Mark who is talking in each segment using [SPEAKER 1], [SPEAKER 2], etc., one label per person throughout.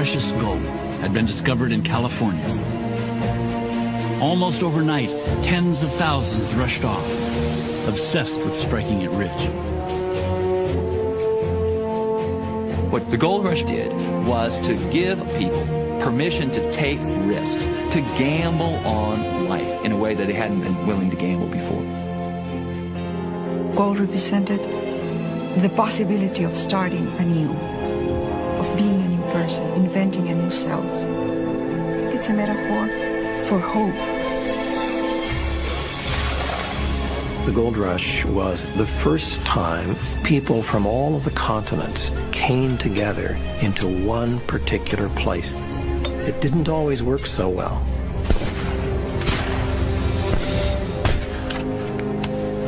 [SPEAKER 1] precious gold had been discovered in California. Almost overnight, tens of thousands rushed off, obsessed with striking it rich.
[SPEAKER 2] What the gold rush did was to give people permission to take risks, to gamble on life in a way that they hadn't been willing to gamble before.
[SPEAKER 3] Gold represented the possibility of starting anew, of being a new person, inventing a new self. It's a metaphor for hope.
[SPEAKER 4] The gold rush was the first time people from all of the continents came together into one particular place. It didn't always work so well.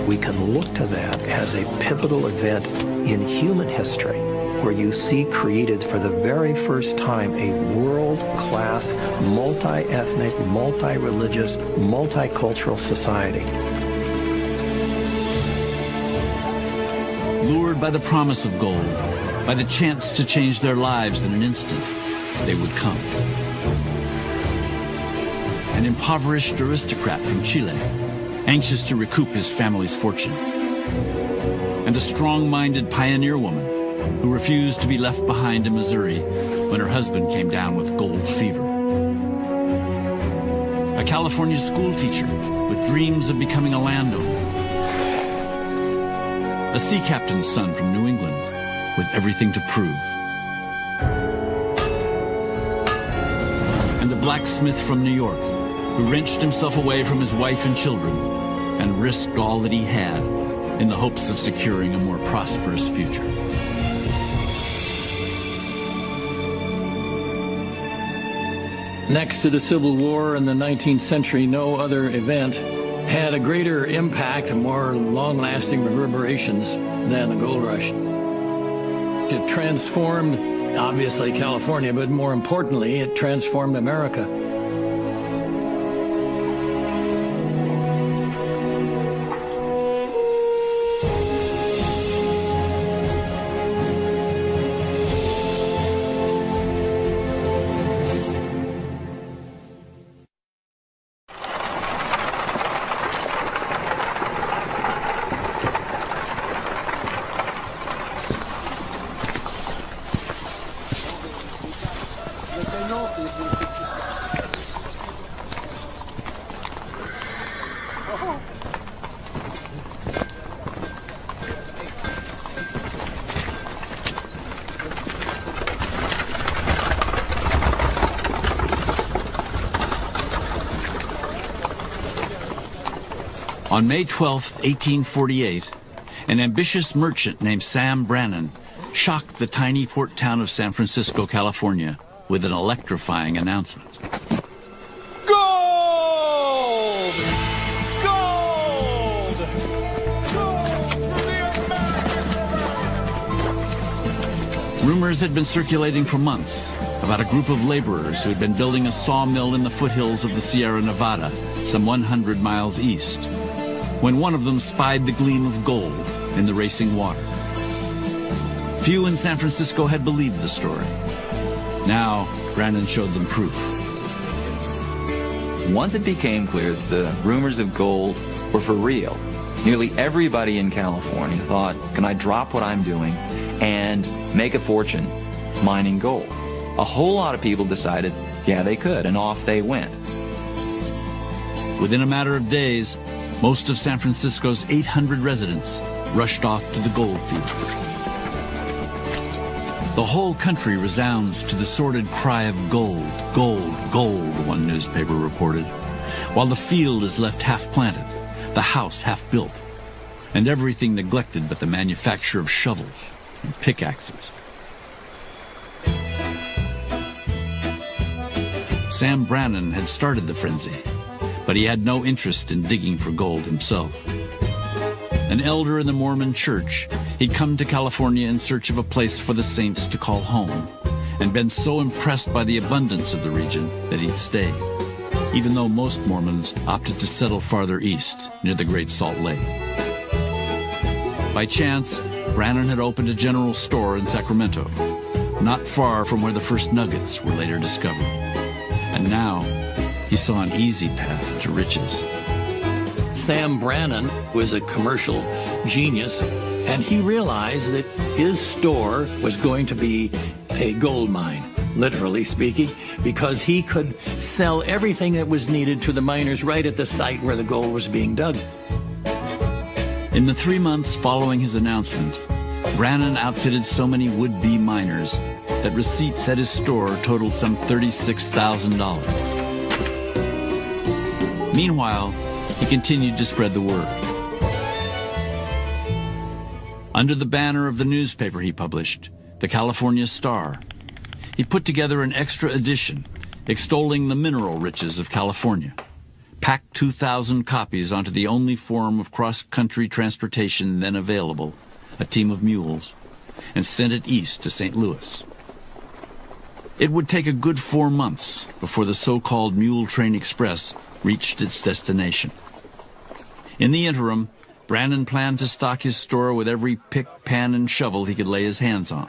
[SPEAKER 4] We can look to that as a pivotal event in human history, where you see created for the very first time a world-class, multi-ethnic, multi-religious, multicultural society.
[SPEAKER 1] Lured by the promise of gold, by the chance to change their lives in an instant, they would come. An impoverished aristocrat from Chile, anxious to recoup his family's fortune. And a strong-minded pioneer woman who refused to be left behind in Missouri when her husband came down with gold fever. A California school teacher with dreams of becoming a landowner. A sea captain's son from New England with everything to prove. And a blacksmith from New York who wrenched himself away from his wife and children and risked all that he had in the hopes of securing a more prosperous future.
[SPEAKER 4] Next to the Civil War in the 19th century, no other event had a greater impact and more long-lasting reverberations than the gold rush. It transformed, obviously, California, but more importantly, it transformed America.
[SPEAKER 1] On May 12, 1848, an ambitious merchant named Sam Brannan shocked the tiny port town of San Francisco, California, with an electrifying announcement.
[SPEAKER 5] Gold! Gold! Gold for the American!
[SPEAKER 1] Rumors had been circulating for months about a group of laborers who had been building a sawmill in the foothills of the Sierra Nevada, some 100 miles east, when one of them spied the gleam of gold in the racing water. Few in San Francisco had believed the story. Now, Brannan showed them proof.
[SPEAKER 2] Once it became clear that the rumors of gold were for real, nearly everybody in California thought, can I drop what I'm doing and make a fortune mining gold? A whole lot of people decided, yeah, they could, and off they went.
[SPEAKER 1] Within a matter of days, most of San Francisco's 800 residents rushed off to the gold fields. The whole country resounds to the sordid cry of gold, gold, gold, one newspaper reported, while the field is left half planted, the house half built, and everything neglected but the manufacture of shovels and pickaxes. Sam Brannan had started the frenzy, but he had no interest in digging for gold himself. An elder in the Mormon church, he'd come to California in search of a place for the saints to call home, and been so impressed by the abundance of the region that he'd stayed, even though most Mormons opted to settle farther east, near the Great Salt Lake. By chance, Brannan had opened a general store in Sacramento, not far from where the first nuggets were later discovered. And now he saw an easy path to riches.
[SPEAKER 4] Sam Brannan was a commercial genius, and he realized that his store was going to be a gold mine, literally speaking, because he could sell everything that was needed to the miners right at the site where the gold was being dug.
[SPEAKER 1] In the 3 months following his announcement, Brannan outfitted so many would-be miners that receipts at his store totaled some $36,000. Meanwhile, he continued to spread the word. Under the banner of the newspaper he published, the California Star, he put together an extra edition extolling the mineral riches of California, packed 2,000 copies onto the only form of cross-country transportation then available, a team of mules, and sent it east to St. Louis. It would take a good 4 months before the so-called Mule Train Express reached its destination. In the interim, Brannan planned to stock his store with every pick, pan, and shovel he could lay his hands on.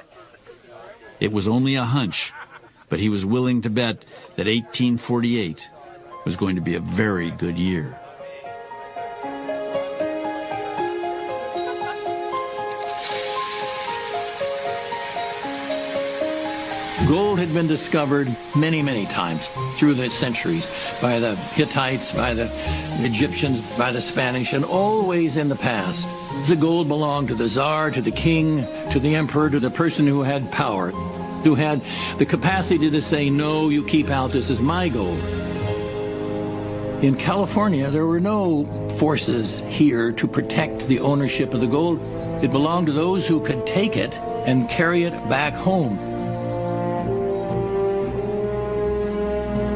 [SPEAKER 1] It was only a hunch, but he was willing to bet that 1848 was going to be a very good year.
[SPEAKER 4] Gold had been discovered many, many times through the centuries by the Hittites, by the Egyptians, by the Spanish, and always in the past. The gold belonged to the czar, to the king, to the emperor, to the person who had power, who had the capacity to say, no, you keep out, this is my gold. In California, there were no forces here to protect the ownership of the gold. It belonged to those who could take it and carry it back home.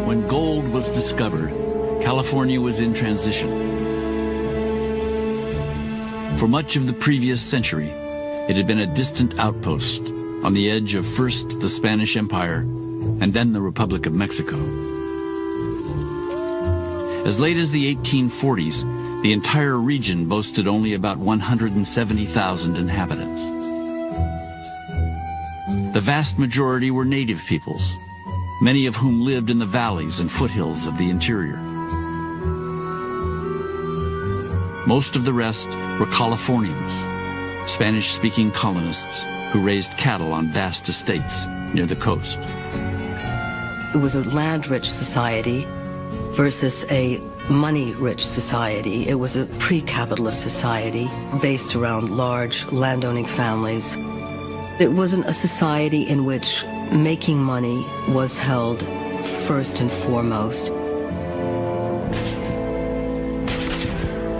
[SPEAKER 1] When gold was discovered, California was in transition. For much of the previous century, it had been a distant outpost on the edge of first the Spanish Empire and then the Republic of Mexico. As late as the 1840s, the entire region boasted only about 170,000 inhabitants. The vast majority were native peoples, many of whom lived in the valleys and foothills of the interior. Most of the rest were Californians, Spanish-speaking colonists who raised cattle on vast estates near the coast.
[SPEAKER 6] It was a land-rich society versus a money-rich society. It was a pre-capitalist society based around large landowning families. It wasn't a society in which making money was held first and foremost.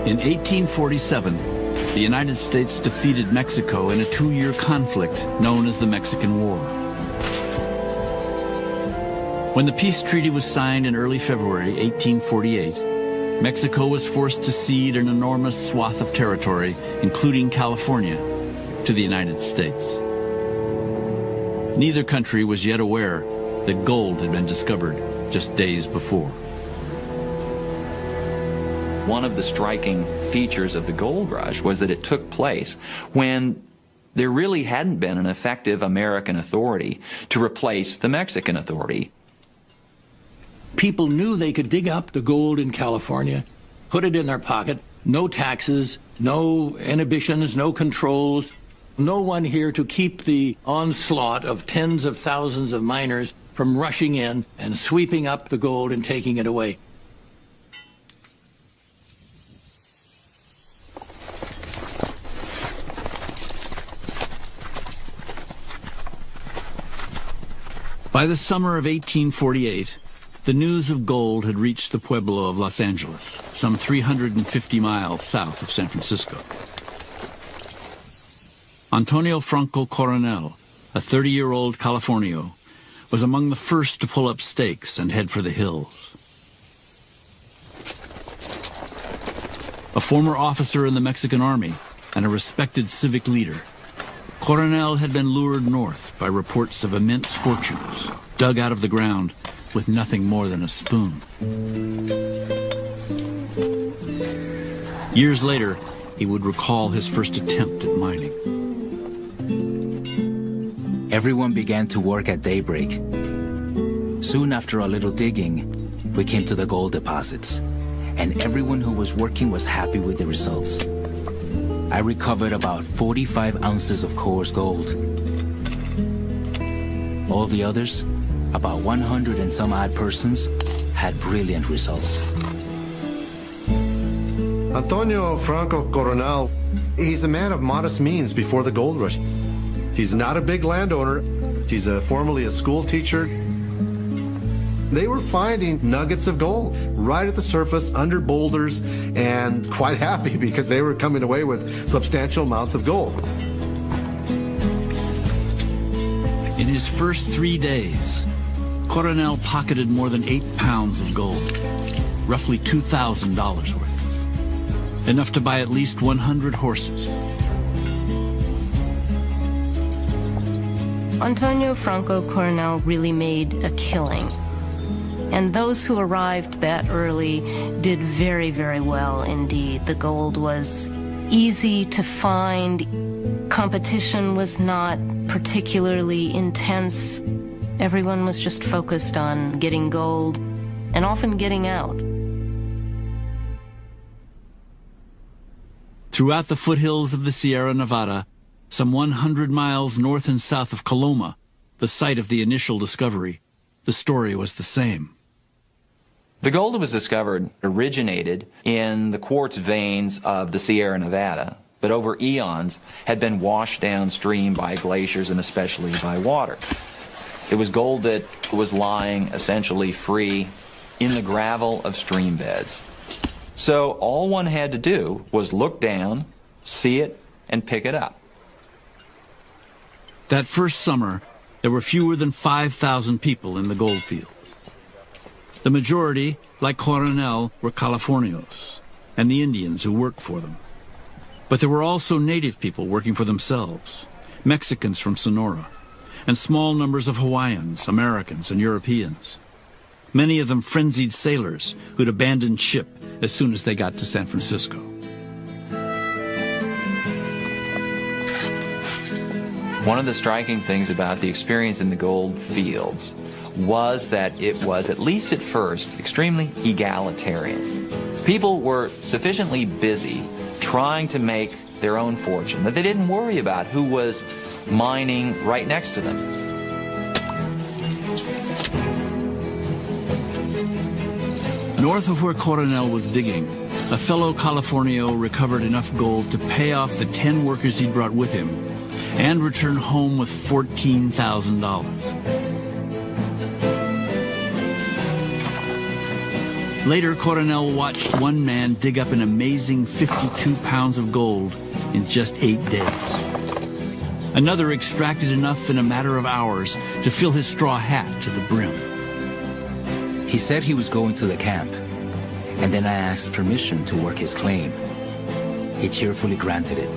[SPEAKER 1] In 1847, the United States defeated Mexico in a 2-year conflict known as the Mexican War. When the peace treaty was signed in early February 1848, Mexico was forced to cede an enormous swath of territory, including California, to the United States. Neither country was yet aware that gold had been discovered just days before.
[SPEAKER 2] One of the striking features of the gold rush was that it took place when there really hadn't been an effective American authority to replace the Mexican authority.
[SPEAKER 4] People knew they could dig up the gold in California, put it in their pocket, no taxes, no inhibitions, no controls. No one here to keep the onslaught of tens of thousands of miners from rushing in and sweeping up the gold and taking it away.
[SPEAKER 1] By the summer of 1848, the news of gold had reached the pueblo of Los Angeles, some 350 miles south of San Francisco. Antonio Franco Coronel, a 30-year-old Californio, was among the first to pull up stakes and head for the hills. A former officer in the Mexican army and a respected civic leader, Coronel had been lured north by reports of immense fortunes, dug out of the ground with nothing more than a spoon. Years later, he would recall his first attempt at mining.
[SPEAKER 7] Everyone began to work at daybreak. Soon after a little digging, we came to the gold deposits, and everyone who was working was happy with the results. I recovered about 45 ounces of coarse gold. All the others, about 100 and some odd persons, had brilliant results.
[SPEAKER 8] Antonio Franco Coronel, he's a man of modest means before the gold rush. He's not a big landowner. He's formerly a school teacher. They were finding nuggets of gold right at the surface under boulders and quite happy because they were coming away with substantial amounts of gold.
[SPEAKER 1] In his first 3 days, Coronel pocketed more than 8 pounds of gold, roughly $2,000 worth, enough to buy at least 100 horses.
[SPEAKER 9] Antonio Franco Coronel really made a killing. And those who arrived that early did very, very well indeed. The gold was easy to find. Competition was not particularly intense. Everyone was just focused on getting gold and often getting out.
[SPEAKER 1] Throughout the foothills of the Sierra Nevada, some 100 miles north and south of Coloma, the site of the initial discovery, the story was the same.
[SPEAKER 2] The gold that was discovered originated in the quartz veins of the Sierra Nevada, but over eons had been washed downstream by glaciers and especially by water. It was gold that was lying essentially free in the gravel of stream beds. So all one had to do was look down, see it, and pick it up.
[SPEAKER 1] That first summer, there were fewer than 5,000 people in the gold fields. The majority, like Coronel, were Californios and the Indians who worked for them. But there were also native people working for themselves, Mexicans from Sonora, and small numbers of Hawaiians, Americans, and Europeans. Many of them frenzied sailors who'd abandoned ship as soon as they got to San Francisco.
[SPEAKER 2] One of the striking things about the experience in the gold fields was that it was, at least at first, extremely egalitarian. People were sufficiently busy trying to make their own fortune that they didn't worry about who was mining right next to them.
[SPEAKER 1] North of where Coronel was digging, a fellow Californio recovered enough gold to pay off the 10 workers he brought with him and return home with $14,000. Later, Coronel watched one man dig up an amazing 52 pounds of gold in just 8 days. Another extracted enough in a matter of hours to fill his straw hat to the brim.
[SPEAKER 7] He said he was going to the camp, and then I asked permission to work his claim. He cheerfully granted it,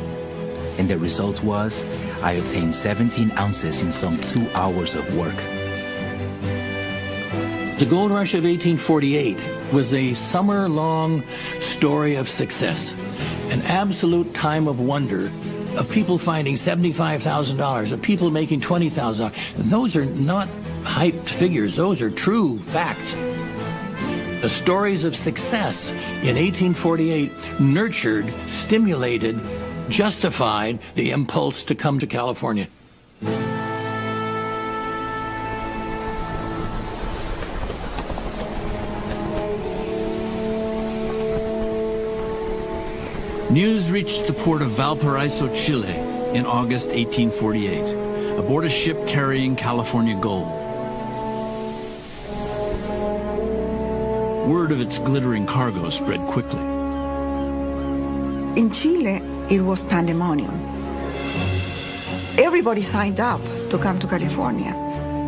[SPEAKER 7] and the result was I obtained 17 ounces in some 2 hours of work.
[SPEAKER 4] The gold rush of 1848 was a summer-long story of success, an absolute time of wonder, of people finding $75,000, of people making $20,000. Those are not hyped figures. Those are true facts. The stories of success in 1848 nurtured, stimulated, justified the impulse to come to California.
[SPEAKER 1] News reached the port of Valparaiso, Chile in August 1848, aboard a ship carrying California gold. Word of its glittering cargo spread quickly.
[SPEAKER 3] In Chile, it was pandemonium. Everybody signed up to come to California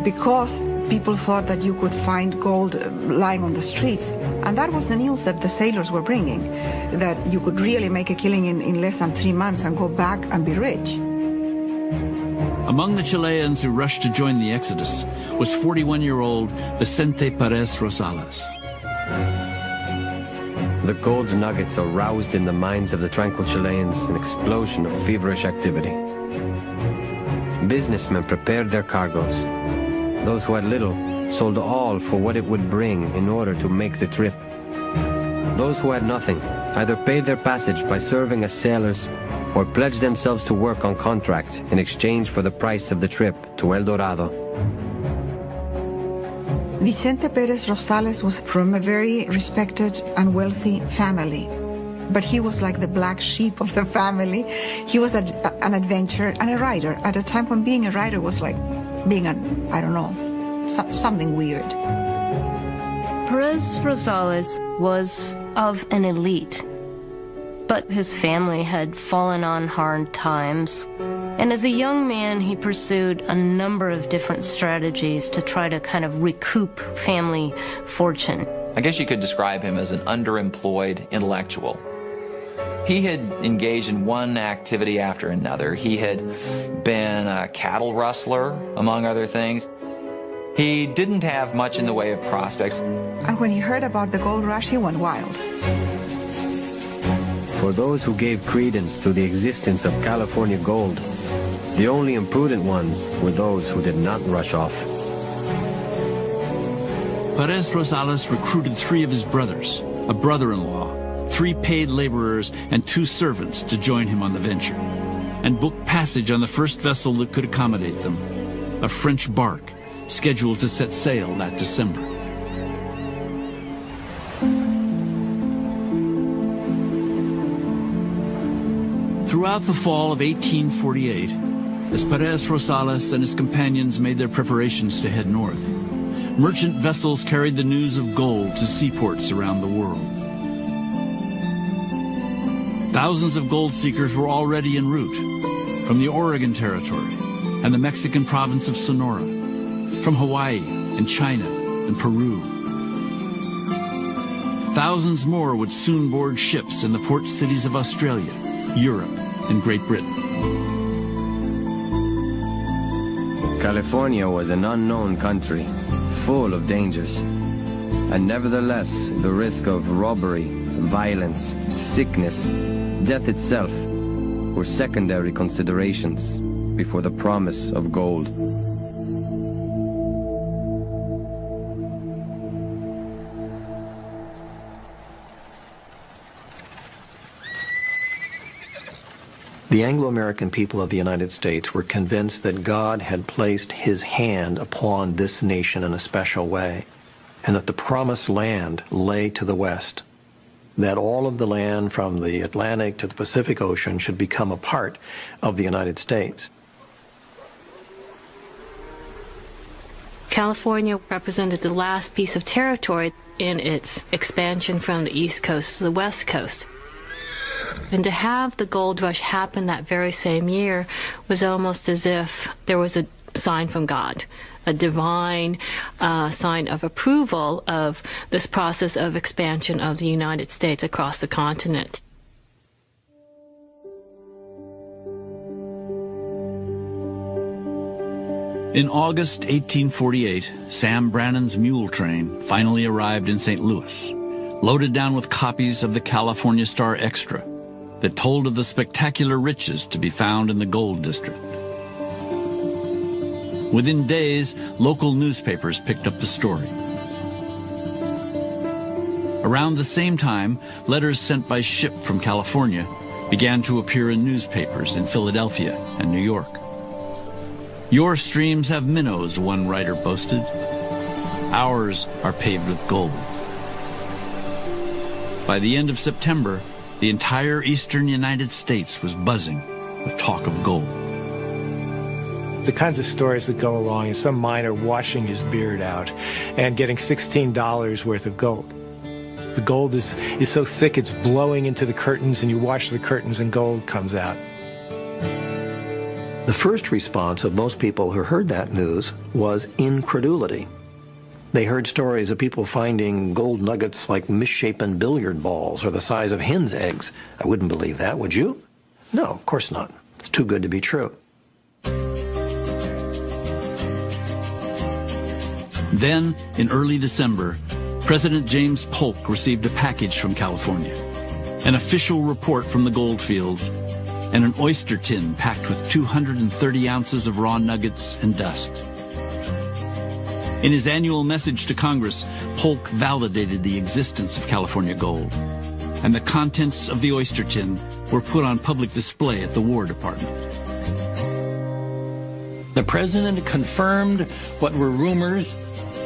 [SPEAKER 3] because people thought that you could find gold lying on the streets. And that was the news that the sailors were bringing, that you could really make a killing in less than 3 months and go back and be rich.
[SPEAKER 1] Among the Chileans who rushed to join the exodus was 41-year-old Vicente Perez Rosales.
[SPEAKER 10] The gold nuggets aroused in the minds of the tranquil Chileans an explosion of feverish activity. businessmen prepared their cargoes. Those who had little sold all for what it would bring in order to make the trip. Those who had nothing either paid their passage by serving as sailors or pledged themselves to work on contract in exchange for the price of the trip to El Dorado.
[SPEAKER 3] Vicente Perez Rosales was from a very respected and wealthy family, but he was like the black sheep of the family. He was an adventurer and a writer at a time when being a writer was like being something weird.
[SPEAKER 9] Perez Rosales was of an elite, but his family had fallen on hard times. And as a young man, he pursued a number of different strategies to try to kind of recoup family fortune.
[SPEAKER 2] I guess you could describe him as an underemployed intellectual. He had engaged in one activity after another. He had been a cattle rustler, among other things. He didn't have much in the way of prospects.
[SPEAKER 3] And when he heard about the gold rush, he went wild.
[SPEAKER 10] For those who gave credence to the existence of California gold, the only imprudent ones were those who did not rush off.
[SPEAKER 1] Perez Rosales recruited 3 of his brothers, a brother-in-law, 3 paid laborers, and 2 servants to join him on the venture, and booked passage on the first vessel that could accommodate them, a French bark scheduled to set sail that December. Throughout the fall of 1848, as Perez Rosales and his companions made their preparations to head north, merchant vessels carried the news of gold to seaports around the world. Thousands of gold seekers were already en route from the Oregon Territory and the Mexican province of Sonora, from Hawaii and China and Peru. Thousands more would soon board ships in the port cities of Australia, Europe, and Great Britain.
[SPEAKER 10] California was an unknown country, full of dangers. And nevertheless, the risk of robbery, violence, sickness, death itself were secondary considerations before the promise of gold.
[SPEAKER 11] The Anglo-American people of the United States were convinced that God had placed his hand upon this nation in a special way, and that the promised land lay to the west, that all of the land from the Atlantic to the Pacific Ocean should become a part of the United States.
[SPEAKER 12] California represented the last piece of territory in its expansion from the East Coast to the West Coast. And to have the gold rush happen that very same year was almost as if there was a sign from God, a divine sign of approval of this process of expansion of the United States across the continent.
[SPEAKER 1] In August 1848, Sam Brannan's mule train finally arrived in St. Louis, loaded down with copies of the California Star Extra that told of the spectacular riches to be found in the gold district. Within days, local newspapers picked up the story. Around the same time, letters sent by ship from California began to appear in newspapers in Philadelphia and New York. "Your streams have minnows," one writer boasted. "Ours are paved with gold." By the end of September, the entire eastern United States was buzzing with talk of gold.
[SPEAKER 13] The kinds of stories that go along is some miner washing his beard out and getting $16 worth of gold. The gold is so thick it's blowing into the curtains, and you wash the curtains and gold comes out.
[SPEAKER 11] The first response of most people who heard that news was incredulity. They heard stories of people finding gold nuggets like misshapen billiard balls or the size of hen's eggs. I wouldn't believe that, would you? No, of course not. It's too good to be true.
[SPEAKER 1] Then, in early December, President James Polk received a package from California, an official report from the gold fields and an oyster tin packed with 230 ounces of raw nuggets and dust. In his annual message to Congress, Polk validated the existence of California gold, and the contents of the oyster tin were put on public display at the War Department.
[SPEAKER 4] The president confirmed what were rumors,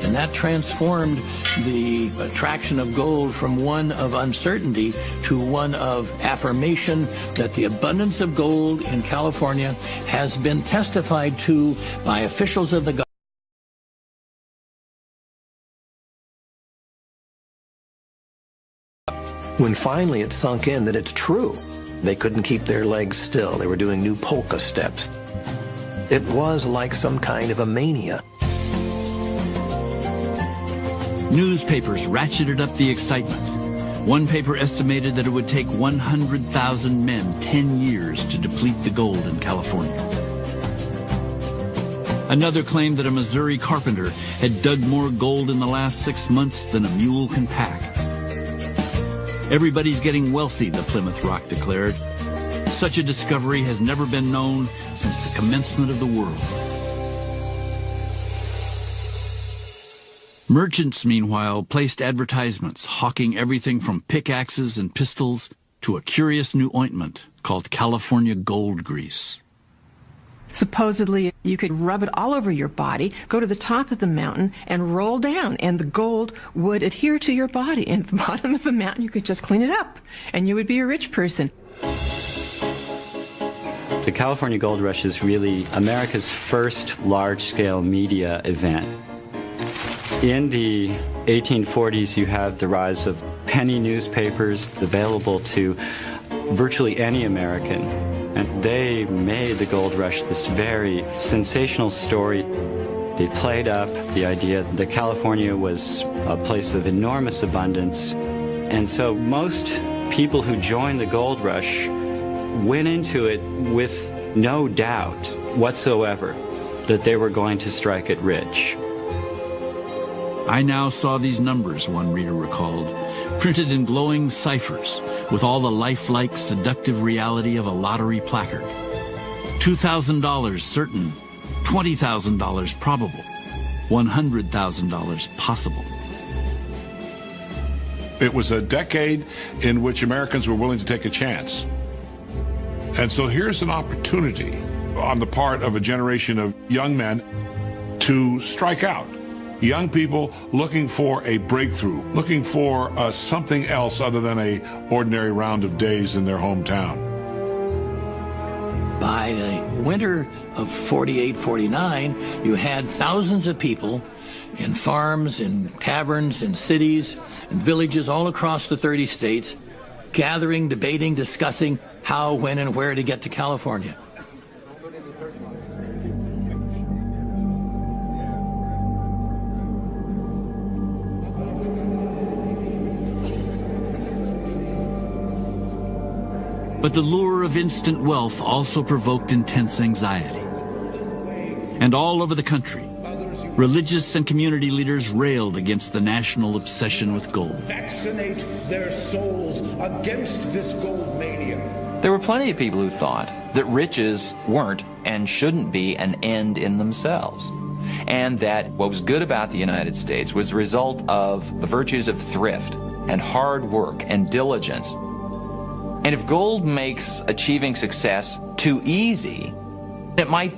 [SPEAKER 4] and that transformed the attraction of gold from one of uncertainty to one of affirmation that the abundance of gold in California has been testified to by officials of the government.
[SPEAKER 11] When finally it sunk in that it's true, they couldn't keep their legs still. They were doing new polka steps. It was like some kind of a mania.
[SPEAKER 1] Newspapers ratcheted up the excitement. One paper estimated that it would take 100,000 men 10 years to deplete the gold in California. Another claimed that a Missouri carpenter had dug more gold in the last 6 months than a mule can pack. Everybody's getting wealthy, the Plymouth Rock declared. Such a discovery has never been known since the commencement of the world. Merchants, meanwhile, placed advertisements hawking everything from pickaxes and pistols to a curious new ointment called California gold grease.
[SPEAKER 14] Supposedly, you could rub it all over your body, go to the top of the mountain, and roll down, and the gold would adhere to your body. And at the bottom of the mountain, you could just clean it up, and you would be a rich person.
[SPEAKER 15] The California Gold Rush is really America's first large-scale media event. In the 1840s, you have the rise of penny newspapers available to virtually any American. And they made the gold rush this very sensational story. They played up the idea that California was a place of enormous abundance. And so most people who joined the gold rush went into it with no doubt whatsoever that they were going to strike it rich.
[SPEAKER 1] I now saw these numbers, one reader recalled, printed in glowing ciphers with all the lifelike, seductive reality of a lottery placard. $2,000 certain, $20,000 probable, $100,000 possible.
[SPEAKER 5] It was a decade in which Americans were willing to take a chance. And so here's an opportunity on the part of a generation of young men to strike out. Young people looking for a breakthrough, looking for something else other than an ordinary round of days in their hometown.
[SPEAKER 4] By the winter of 48, 49, you had thousands of people in farms, in taverns, in cities, in villages all across the 30 states, gathering, debating, discussing how, when, and where to get to California.
[SPEAKER 1] But the lure of instant wealth also provoked intense anxiety. And all over the country, religious and community leaders railed against the national obsession with gold.
[SPEAKER 16] Vaccinate their souls against this gold mania.
[SPEAKER 2] There were plenty of people who thought that riches weren't and shouldn't be an end in themselves, and that what was good about the United States was the result of the virtues of thrift and hard work and diligence. And if gold makes achieving success too easy, it might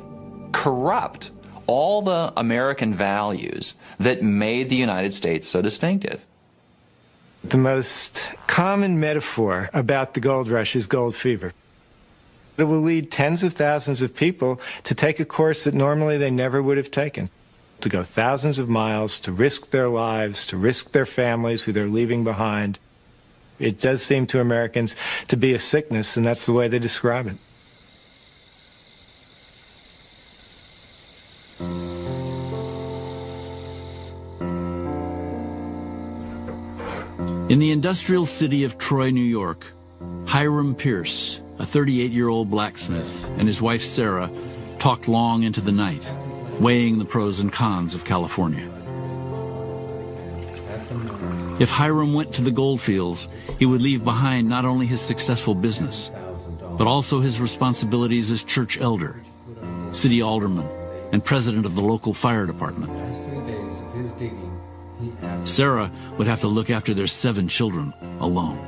[SPEAKER 2] corrupt all the American values that made the United States so distinctive.
[SPEAKER 13] The most common metaphor about the gold rush is gold fever. It will lead tens of thousands of people to take a course that normally they never would have taken, to go thousands of miles, to risk their lives, to risk their families who they're leaving behind. It does seem to Americans to be a sickness, and that's the way they describe it.
[SPEAKER 1] In the industrial city of Troy, New York, Hiram Pierce, a 38-year-old blacksmith, and his wife Sarah talked long into the night, weighing the pros and cons of California. If Hiram went to the gold fields, he would leave behind not only his successful business, but also his responsibilities as church elder, city alderman, and president of the local fire department. Sarah would have to look after their 7 children alone.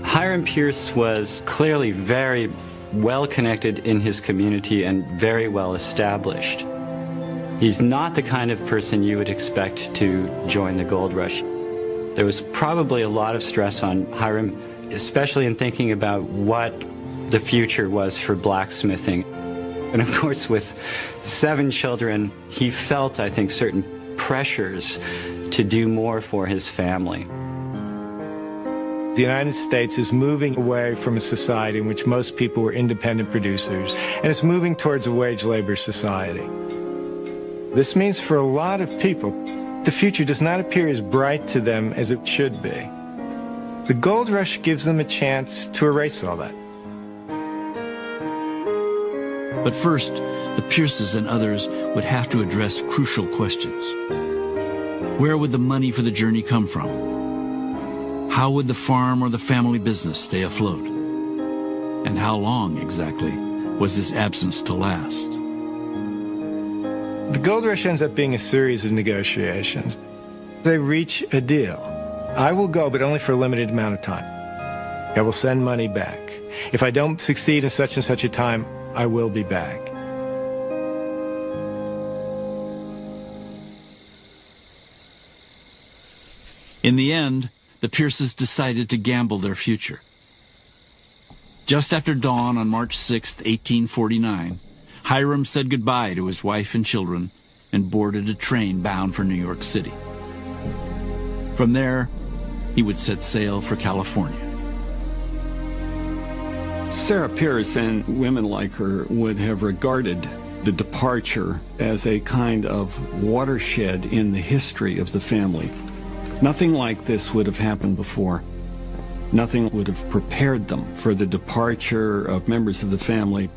[SPEAKER 15] Hiram Pierce was clearly very well connected in his community and very well established. He's not the kind of person you would expect to join the gold rush. There was probably a lot of stress on Hiram, especially in thinking about what the future was for blacksmithing. And of course, with 7 children, he felt, I think, certain pressures to do more for his family.
[SPEAKER 13] The United States is moving away from a society in which most people were independent producers, and it's moving towards a wage labor society. This means for a lot of people, the future does not appear as bright to them as it should be. The gold rush gives them a chance to erase all that.
[SPEAKER 1] But first, the Pierces and others would have to address crucial questions. Where would the money for the journey come from? How would the farm or the family business stay afloat? And how long, exactly, was this absence to last?
[SPEAKER 13] The gold rush ends up being a series of negotiations. They reach a deal. I will go, but only for a limited amount of time. I will send money back. If I don't succeed in such and such a time, I will be back.
[SPEAKER 1] In the end, the Pierces decided to gamble their future. Just after dawn on March 6, 1849, Hiram said goodbye to his wife and children and boarded a train bound for New York City. From there, he would set sail for California.
[SPEAKER 17] Sarah Pierce and women like her would have regarded the departure as a kind of watershed in the history of the family. Nothing like this would have happened before. Nothing would have prepared them for the departure of members of the family,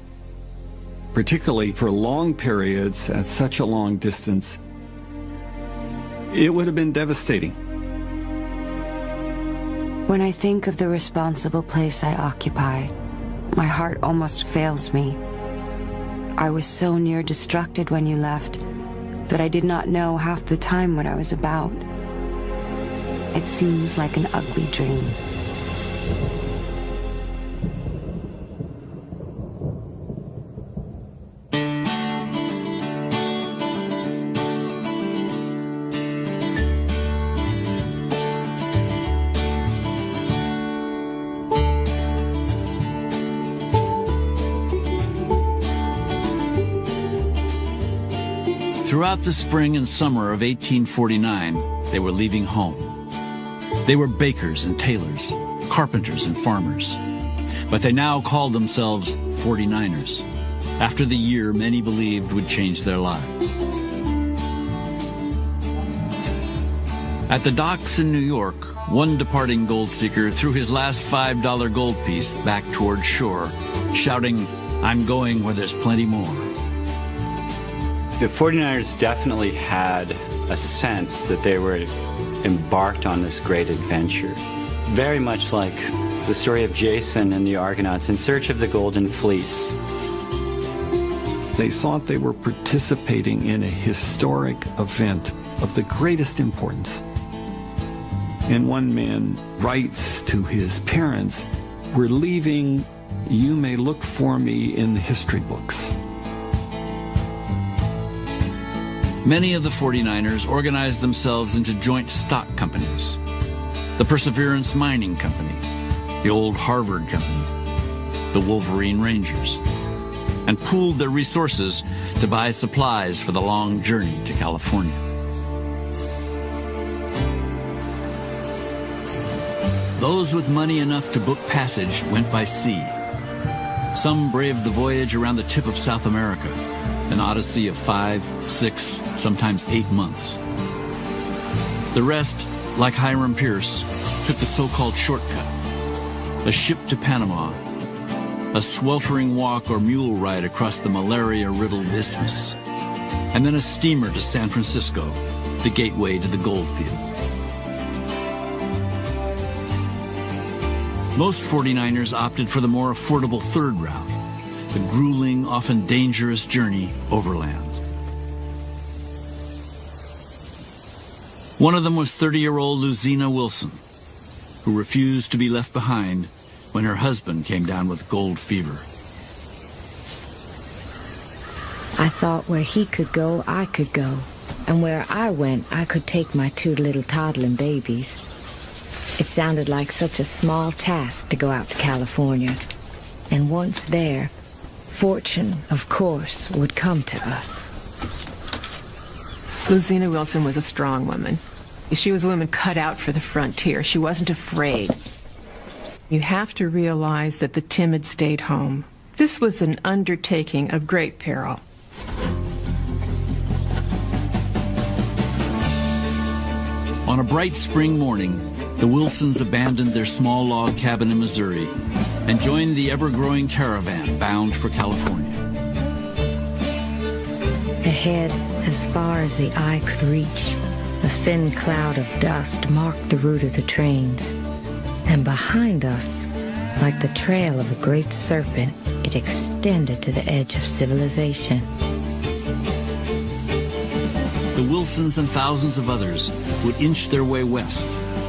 [SPEAKER 17] particularly for long periods at such a long distance. It would have been devastating.
[SPEAKER 18] When I think of the responsible place I occupy, my heart almost fails me. I was so near distracted when you left that I did not know half the time what I was about. It seems like an ugly dream.
[SPEAKER 1] Throughout the spring and summer of 1849, they were leaving home. They were bakers and tailors, carpenters and farmers. But they now called themselves 49ers, after the year many believed would change their lives. At the docks in New York, one departing gold seeker threw his last $5 gold piece back toward shore, shouting, "I'm going where there's plenty more."
[SPEAKER 15] The 49ers definitely had a sense that they were embarked on this great adventure. Very much like the story of Jason and the Argonauts in search of the Golden Fleece.
[SPEAKER 17] They thought they were participating in a historic event of the greatest importance. And one man writes to his parents, "We're leaving. You may look for me in the history books."
[SPEAKER 1] Many of the 49ers organized themselves into joint stock companies. The Perseverance Mining Company, the Old Harvard Company, the Wolverine Rangers, and pooled their resources to buy supplies for the long journey to California. Those with money enough to book passage went by sea. Some braved the voyage around the tip of South America, an odyssey of 5, 6, sometimes 8 months. The rest, like Hiram Pierce, took the so-called shortcut, a ship to Panama, a sweltering walk or mule ride across the malaria-riddled isthmus, and then a steamer to San Francisco, the gateway to the gold field. Most 49ers opted for the more affordable third route, the grueling, often dangerous journey overland. One of them was 30-year-old Lucina Wilson, who refused to be left behind when her husband came down with gold fever.
[SPEAKER 19] I thought where he could go, I could go. And where I went, I could take my 2 little toddling babies. It sounded like such a small task to go out to California. And once there, fortune, of course, would come to us.
[SPEAKER 14] Lucina Wilson was a strong woman. She was a woman cut out for the frontier. She wasn't afraid. You have to realize that the timid stayed home. This was an undertaking of great peril.
[SPEAKER 1] On a bright spring morning, the Wilsons abandoned their small log cabin in Missouri and joined the ever-growing caravan bound for California.
[SPEAKER 19] Ahead, as far as the eye could reach, a thin cloud of dust marked the route of the trains. And behind us, like the trail of a great serpent, it extended to the edge of civilization.
[SPEAKER 1] The Wilsons and thousands of others would inch their way west,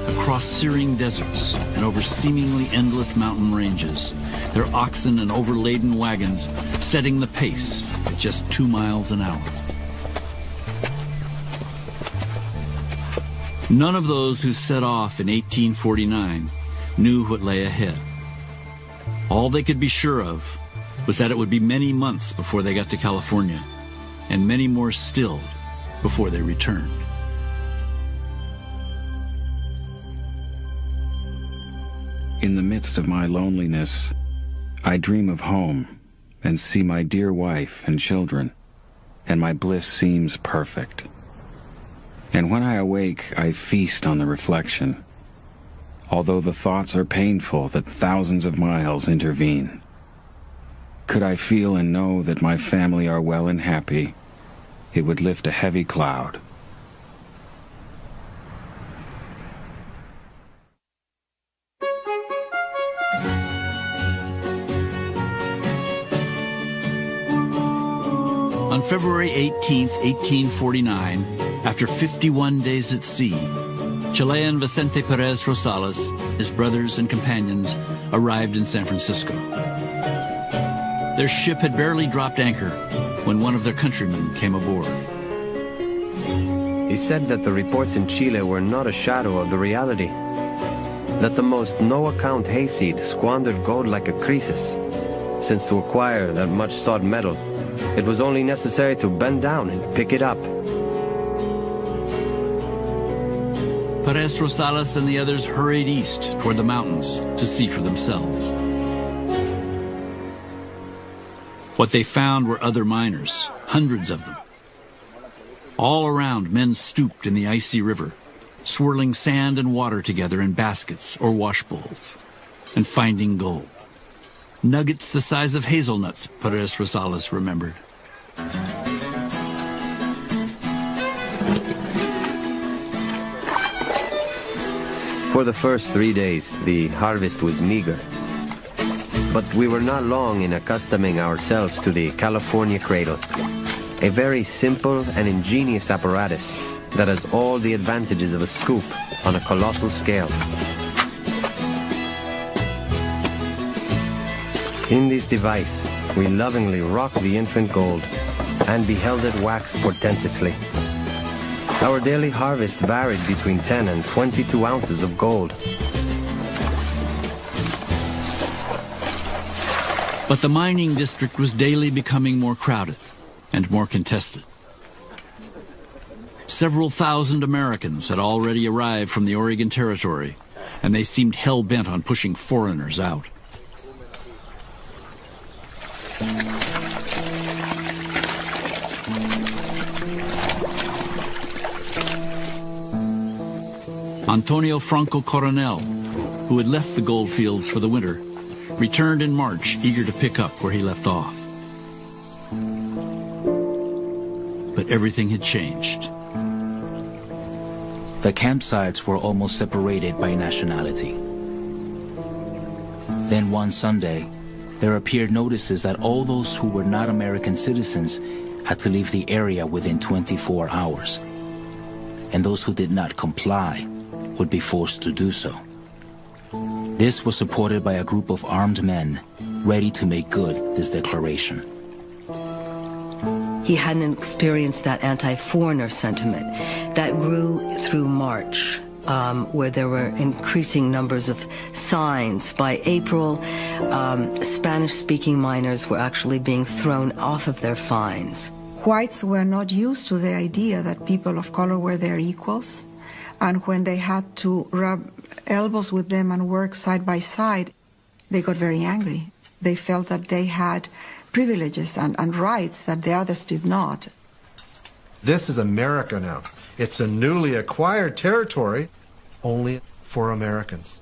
[SPEAKER 1] across searing deserts and over seemingly endless mountain ranges, their oxen and overladen wagons setting the pace at just 2 miles an hour. None of those who set off in 1849 knew what lay ahead. All they could be sure of was that it would be many months before they got to California, and many more still before they returned.
[SPEAKER 20] In the midst of my loneliness, I dream of home and see my dear wife and children, and my bliss seems perfect. And when I awake, I feast on the reflection, although the thoughts are painful that thousands of miles intervene. Could I feel and know that my family are well and happy, it would lift a heavy cloud.
[SPEAKER 1] On February 18, 1849, after 51 days at sea, Chilean Vicente Perez Rosales, his brothers and companions, arrived in San Francisco. Their ship had barely dropped anchor when one of their countrymen came aboard.
[SPEAKER 10] He said that the reports in Chile were not a shadow of the reality, that the most no-account hayseed squandered gold like a Croesus, since to acquire that much-sought metal, it was only necessary to bend down and pick it up.
[SPEAKER 1] Perez Rosales and the others hurried east toward the mountains to see for themselves. What they found were other miners, hundreds of them. All around, men stooped in the icy river, swirling sand and water together in baskets or wash bowls, and finding gold. Nuggets the size of hazelnuts, Perez Rosales remembered.
[SPEAKER 10] For the first 3 days, the harvest was meager. But we were not long in accustoming ourselves to the California cradle, a very simple and ingenious apparatus that has all the advantages of a scoop on a colossal scale. In this device, we lovingly rocked the infant gold and beheld it wax portentously. Our daily harvest varied between 10 and 22 ounces of gold.
[SPEAKER 1] But the mining district was daily becoming more crowded and more contested. Several thousand Americans had already arrived from the Oregon Territory, and they seemed hell-bent on pushing foreigners out. Antonio Franco Coronel, who had left the gold fields for the winter, returned in March, eager to pick up where he left off. But everything had changed.
[SPEAKER 7] The campsites were almost separated by nationality. Then one Sunday, there appeared notices that all those who were not American citizens had to leave the area within 24 hours, and those who did not comply would be forced to do so. This was supported by a group of armed men ready to make good this declaration.
[SPEAKER 6] He hadn't experienced that anti-foreigner sentiment that grew through March, where there were increasing numbers of signs. By April, Spanish-speaking miners were actually being thrown off of their fines.
[SPEAKER 3] Whites were not used to the idea that people of color were their equals, and when they had to rub elbows with them and work side by side, they got very angry. They felt that they had privileges and rights that the others did not.
[SPEAKER 8] This is America now. It's a newly acquired territory only for Americans.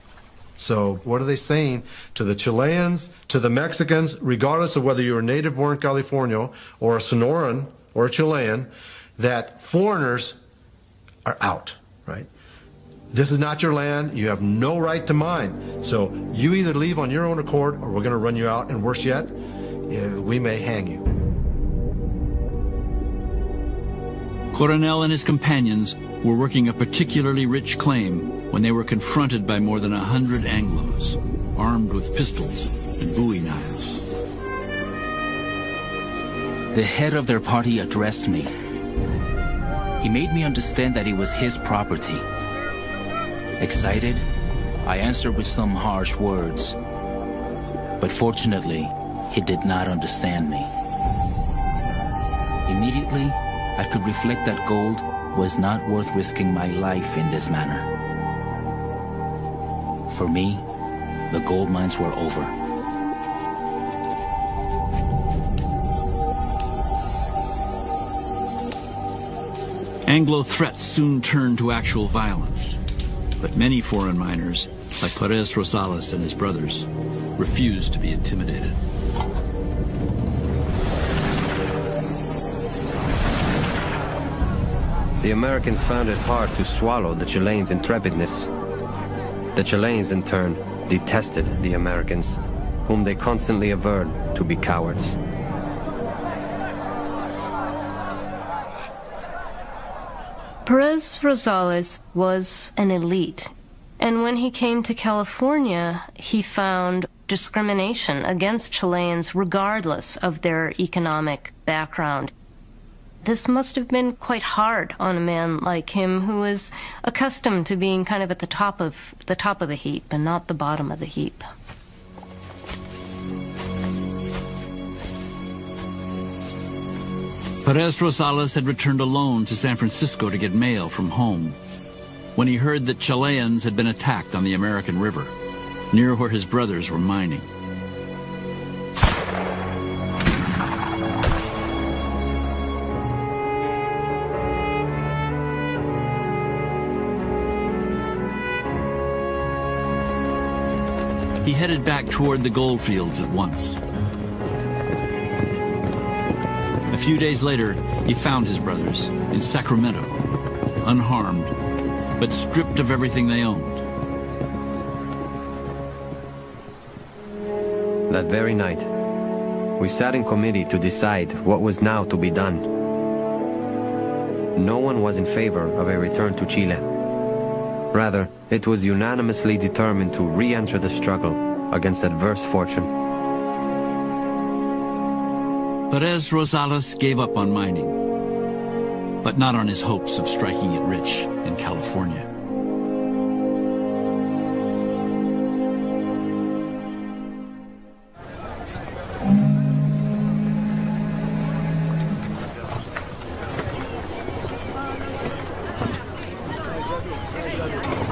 [SPEAKER 8] So what are they saying to the Chileans, to the Mexicans, regardless of whether you're a native-born Californian or a Sonoran or a Chilean, that foreigners are out, right? This is not your land. You have no right to mine. So you either leave on your own accord or we're going to run you out, and worse yet, we may hang you.
[SPEAKER 1] Coronel and his companions were working a particularly rich claim when they were confronted by more than 100 Anglos, armed with pistols and bowie knives.
[SPEAKER 7] The head of their party addressed me. He made me understand that it was his property. Excited, I answered with some harsh words. But fortunately, he did not understand me. Immediately, I could reflect that gold was not worth risking my life in this manner. For me, the gold mines were over.
[SPEAKER 1] Anglo threats soon turned to actual violence, but many foreign miners, like Perez Rosales and his brothers, refused to be intimidated.
[SPEAKER 10] The Americans found it hard to swallow the Chileans' intrepidness. The Chileans, in turn, detested the Americans, whom they constantly averred to be cowards.
[SPEAKER 9] Perez Rosales was an elite, and when he came to California, he found discrimination against Chileans regardless of their economic background. This must have been quite hard on a man like him who was accustomed to being kind of at the top of the heap and not the bottom of the heap.
[SPEAKER 1] Perez Rosales had returned alone to San Francisco to get mail from home when he heard that Chileans had been attacked on the American River, near where his brothers were mining. He headed back toward the gold fields at once. A few days later, he found his brothers in Sacramento, unharmed, but stripped of everything they owned.
[SPEAKER 10] That very night, we sat in committee to decide what was now to be done. No one was in favor of a return to Chile. Rather, it was unanimously determined to re-enter the struggle against adverse fortune.
[SPEAKER 1] Perez Rosales gave up on mining, but not on his hopes of striking it rich in California.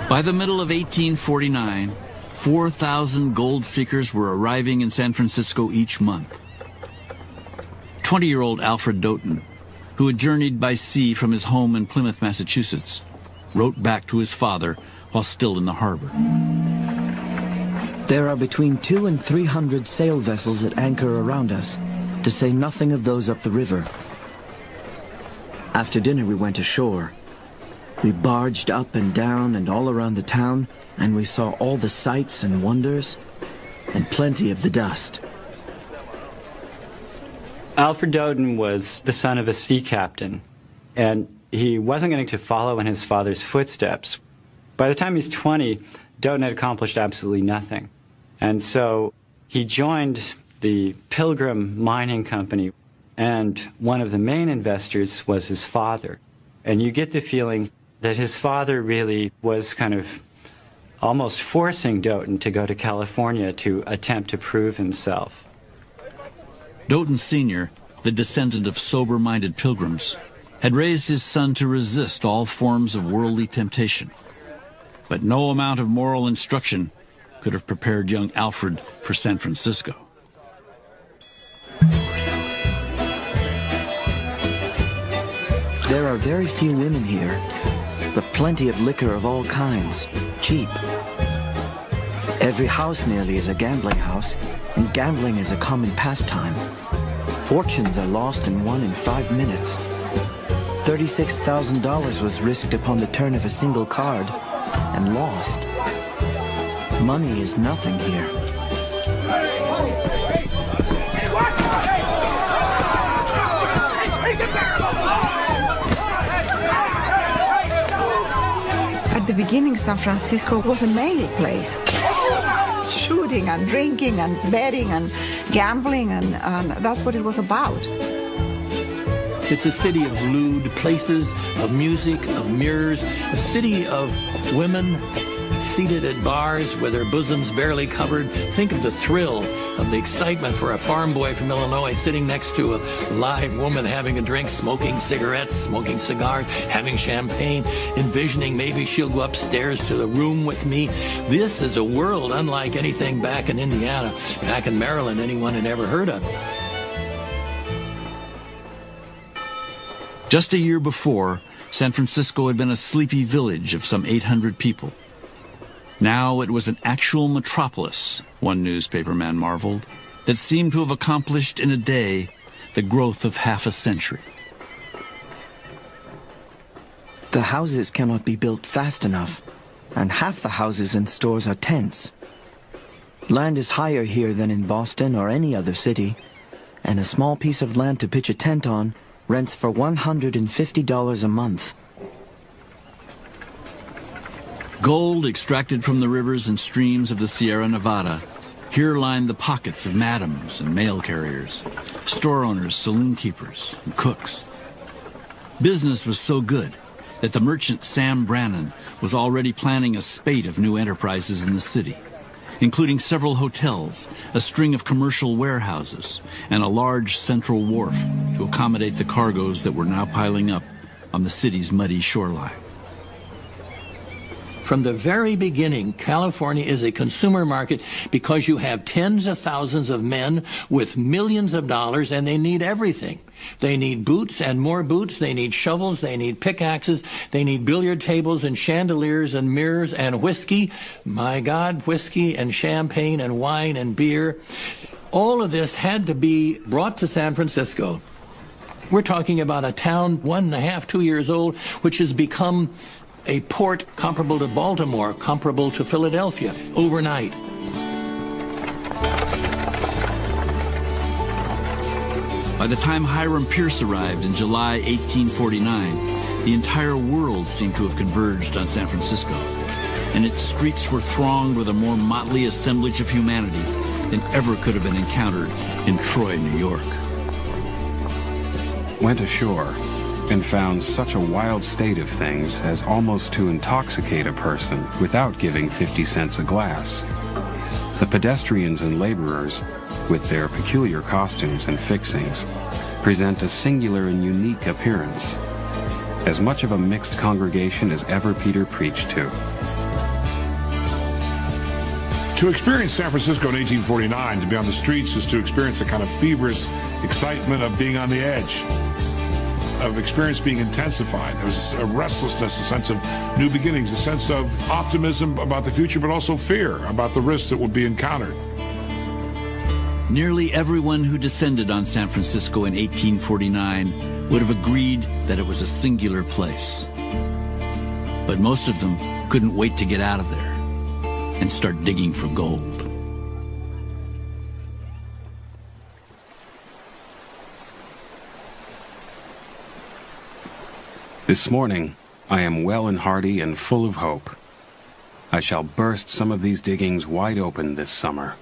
[SPEAKER 1] By the middle of 1849, 4,000 gold seekers were arriving in San Francisco each month. 20-year-old Alfred Doughton, who had journeyed by sea from his home in Plymouth, Massachusetts, wrote back to his father while still in the harbor.
[SPEAKER 21] There are between 200 and 300 sail vessels at anchor around us, to say nothing of those up the river. After dinner we went ashore. We barged up and down and all around the town, and we saw all the sights and wonders. and plenty of the dust.
[SPEAKER 15] Alfred Doden was the son of a sea captain, and he wasn't going to follow in his father's footsteps. By the time he's 20, Doden had accomplished absolutely nothing. And so he joined the Pilgrim Mining Company, and one of the main investors was his father. And you get the feeling that his father really was kind of almost forcing Doden to go to California to attempt to prove himself.
[SPEAKER 1] Doden Sr., the descendant of sober-minded pilgrims, had raised his son to resist all forms of worldly temptation. But no amount of moral instruction could have prepared young Alfred for San Francisco.
[SPEAKER 21] There are very few women here, but plenty of liquor of all kinds, cheap. Every house nearly is a gambling house, and gambling is a common pastime. Fortunes are lost and won in 5 minutes. $36,000 was risked upon the turn of a single card, and lost. Money is nothing here.
[SPEAKER 3] At the beginning, San Francisco was a male place. Shooting and drinking and betting and gambling, and that's what it was about.
[SPEAKER 4] It's a city of lewd places, of music, of mirrors, a city of women seated at bars with their bosoms barely covered. Think of the thrill of the excitement for a farm boy from Illinois sitting next to a live woman having a drink, smoking cigarettes, smoking cigars, having champagne, envisioning maybe she'll go upstairs to the room with me. This is a world unlike anything back in Indiana, back in Maryland, anyone had ever heard of.
[SPEAKER 1] Just a year before, San Francisco had been a sleepy village of some 800 people. Now it was an actual metropolis, one newspaperman marveled, that seemed to have accomplished in a day the growth of half a century.
[SPEAKER 21] The houses cannot be built fast enough, and half the houses and stores are tents. Land is higher here than in Boston or any other city, and a small piece of land to pitch a tent on rents for $150 a month.
[SPEAKER 1] Gold extracted from the rivers and streams of the Sierra Nevada here lined the pockets of madams and mail carriers, store owners, saloon keepers, and cooks. Business was so good that the merchant Sam Brannan was already planning a spate of new enterprises in the city, including several hotels, a string of commercial warehouses, and a large central wharf to accommodate the cargoes that were now piling up on the city's muddy shoreline.
[SPEAKER 4] From the very beginning, California is a consumer market because you have tens of thousands of men with millions of dollars, and they need everything. They need boots and more boots. They need shovels. They need pickaxes. They need billiard tables and chandeliers and mirrors and whiskey. My God, whiskey and champagne and wine and beer. All of this had to be brought to San Francisco. We're talking about a town 1.5, 2 years old, which has become a port comparable to Baltimore, comparable to Philadelphia, overnight.
[SPEAKER 1] By the time Hiram Pierce arrived in July 1849, the entire world seemed to have converged on San Francisco, and its streets were thronged with a more motley assemblage of humanity than ever could have been encountered in Troy, New York.
[SPEAKER 20] Went ashore and found such a wild state of things as almost to intoxicate a person without giving 50 cents a glass. The pedestrians and laborers, with their peculiar costumes and fixings, present a singular and unique appearance, as much of a mixed congregation as ever Peter preached to.
[SPEAKER 5] To experience San Francisco in 1849, to be on the streets, is to experience a kind of feverish excitement of being on the edge, of experience being intensified. There was a restlessness, a sense of new beginnings, a sense of optimism about the future, but also fear about the risks that would be encountered.
[SPEAKER 1] Nearly everyone who descended on San Francisco in 1849 would have agreed that it was a singular place. But most of them couldn't wait to get out of there and start digging for gold.
[SPEAKER 20] This morning, I am well and hearty and full of hope. I shall burst some of these diggings wide open this summer.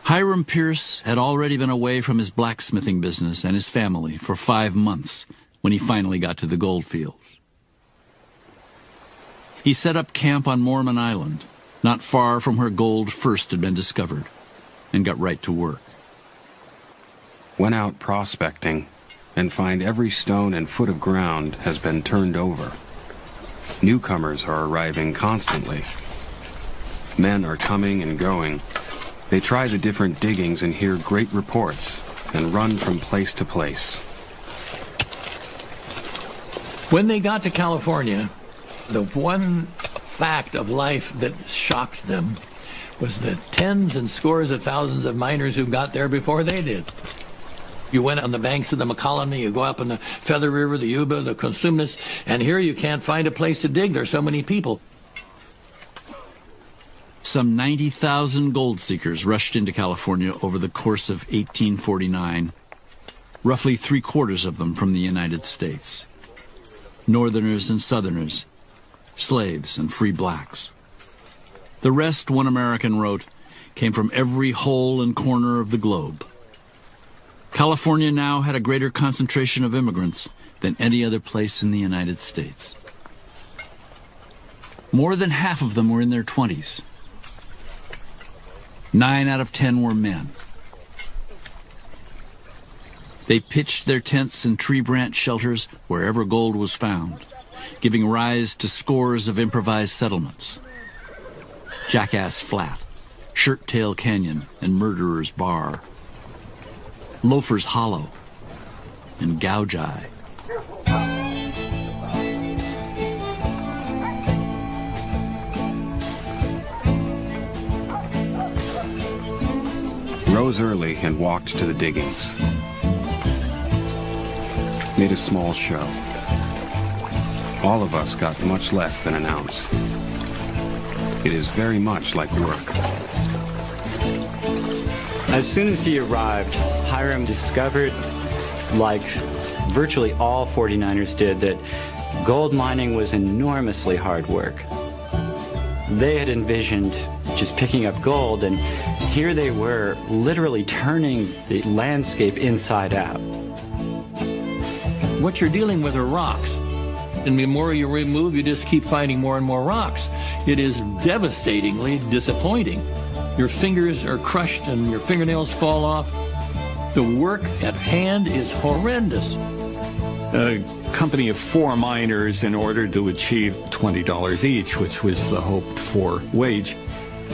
[SPEAKER 1] Hiram Pierce had already been away from his blacksmithing business and his family for 5 months when he finally got to the gold fields. He set up camp on Mormon Island, not far from where gold first had been discovered, and got right to work.
[SPEAKER 20] Went out prospecting and find every stone and foot of ground has been turned over. Newcomers are arriving constantly. Men are coming and going. They try the different diggings and hear great reports and run from place to place.
[SPEAKER 4] When they got to California, the one fact of life that shocked them was the tens and scores of thousands of miners who got there before they did. You went on the banks of the Mokelumne, you go up in the Feather River, the Yuba, the Cosumnes, and here you can't find a place to dig. There's so many people.
[SPEAKER 1] Some 90,000 gold seekers rushed into California over the course of 1849, roughly 3/4 of them from the United States. Northerners and Southerners, slaves and free blacks. The rest, one American wrote, came from every hole and corner of the globe. California now had a greater concentration of immigrants than any other place in the United States. More than half of them were in their 20s. 9 out of 10 were men. They pitched their tents and tree branch shelters wherever gold was found, giving rise to scores of improvised settlements. Jackass Flat, Shirt Tail Canyon, and Murderer's Bar. Loafer's Hollow, and Gouge Eye.
[SPEAKER 20] Rose early and walked to the diggings. Made a small show. All of us got much less than an ounce. It is very much like work.
[SPEAKER 15] As soon as he arrived, Hiram discovered, like virtually all 49ers did, that gold mining was enormously hard work. They had envisioned just picking up gold, and here they were literally turning the landscape inside out.
[SPEAKER 4] What you're dealing with are rocks. And the more you remove, you just keep finding more and more rocks. It is devastatingly disappointing. Your fingers are crushed and your fingernails fall off. The work at hand is horrendous.
[SPEAKER 17] A company of 4 miners, in order to achieve $20 each, which was the hoped-for wage,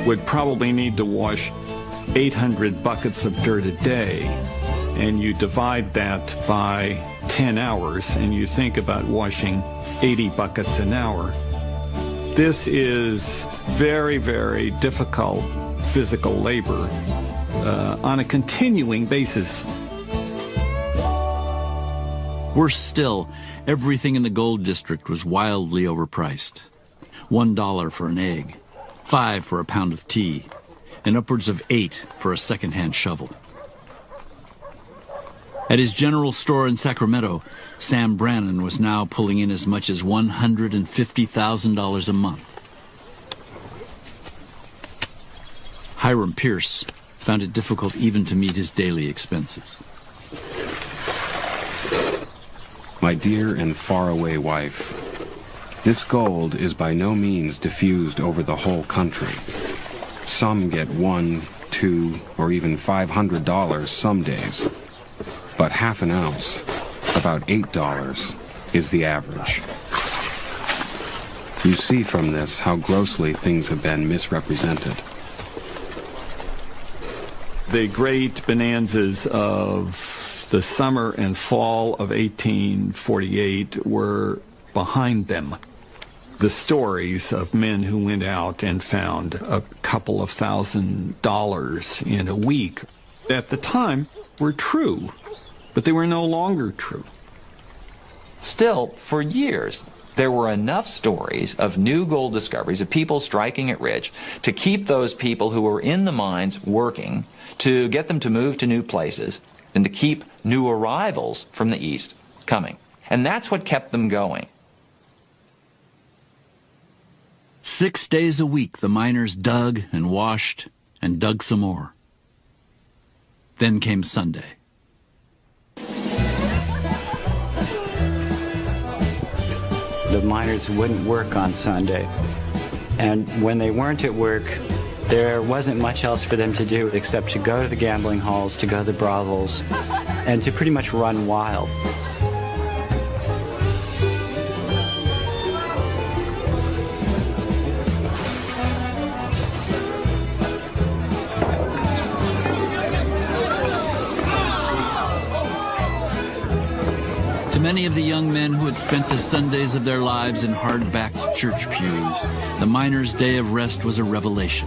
[SPEAKER 17] would probably need to wash 800 buckets of dirt a day. And you divide that by 10 hours, and you think about washing 80 buckets an hour. This is very, very difficult physical labor on a continuing basis.
[SPEAKER 1] Worse still, everything in the gold district was wildly overpriced. $1 for an egg, $5 for a pound of tea, and upwards of $8 for a second-hand shovel. At his general store in Sacramento, Sam Brannan was now pulling in as much as $150,000 a month. Hiram Pierce found it difficult even to meet his daily expenses.
[SPEAKER 20] My dear and faraway wife, this gold is by no means diffused over the whole country. Some get $1, $2, or even $500 some days. But half an ounce, about $8, is the average. You see from this how grossly things have been misrepresented.
[SPEAKER 17] The great bonanzas of the summer and fall of 1848 were behind them. The stories of men who went out and found a couple of $1,000s in a week at the time were true, but they were no longer true.
[SPEAKER 2] Still, for years, there were enough stories of new gold discoveries, of people striking it rich, to keep those people who were in the mines working, to get them to move to new places, and to keep new arrivals from the East coming. And that's what kept them going.
[SPEAKER 1] 6 days a week, the miners dug and washed and dug some more. Then came Sunday.
[SPEAKER 15] The miners wouldn't work on Sunday. And when they weren't at work, there wasn't much else for them to do except to go to the gambling halls, to go to the brothels, and to pretty much run wild.
[SPEAKER 1] To many of the young men who had spent the Sundays of their lives in hard-backed church pews, the miners' day of rest was a revelation.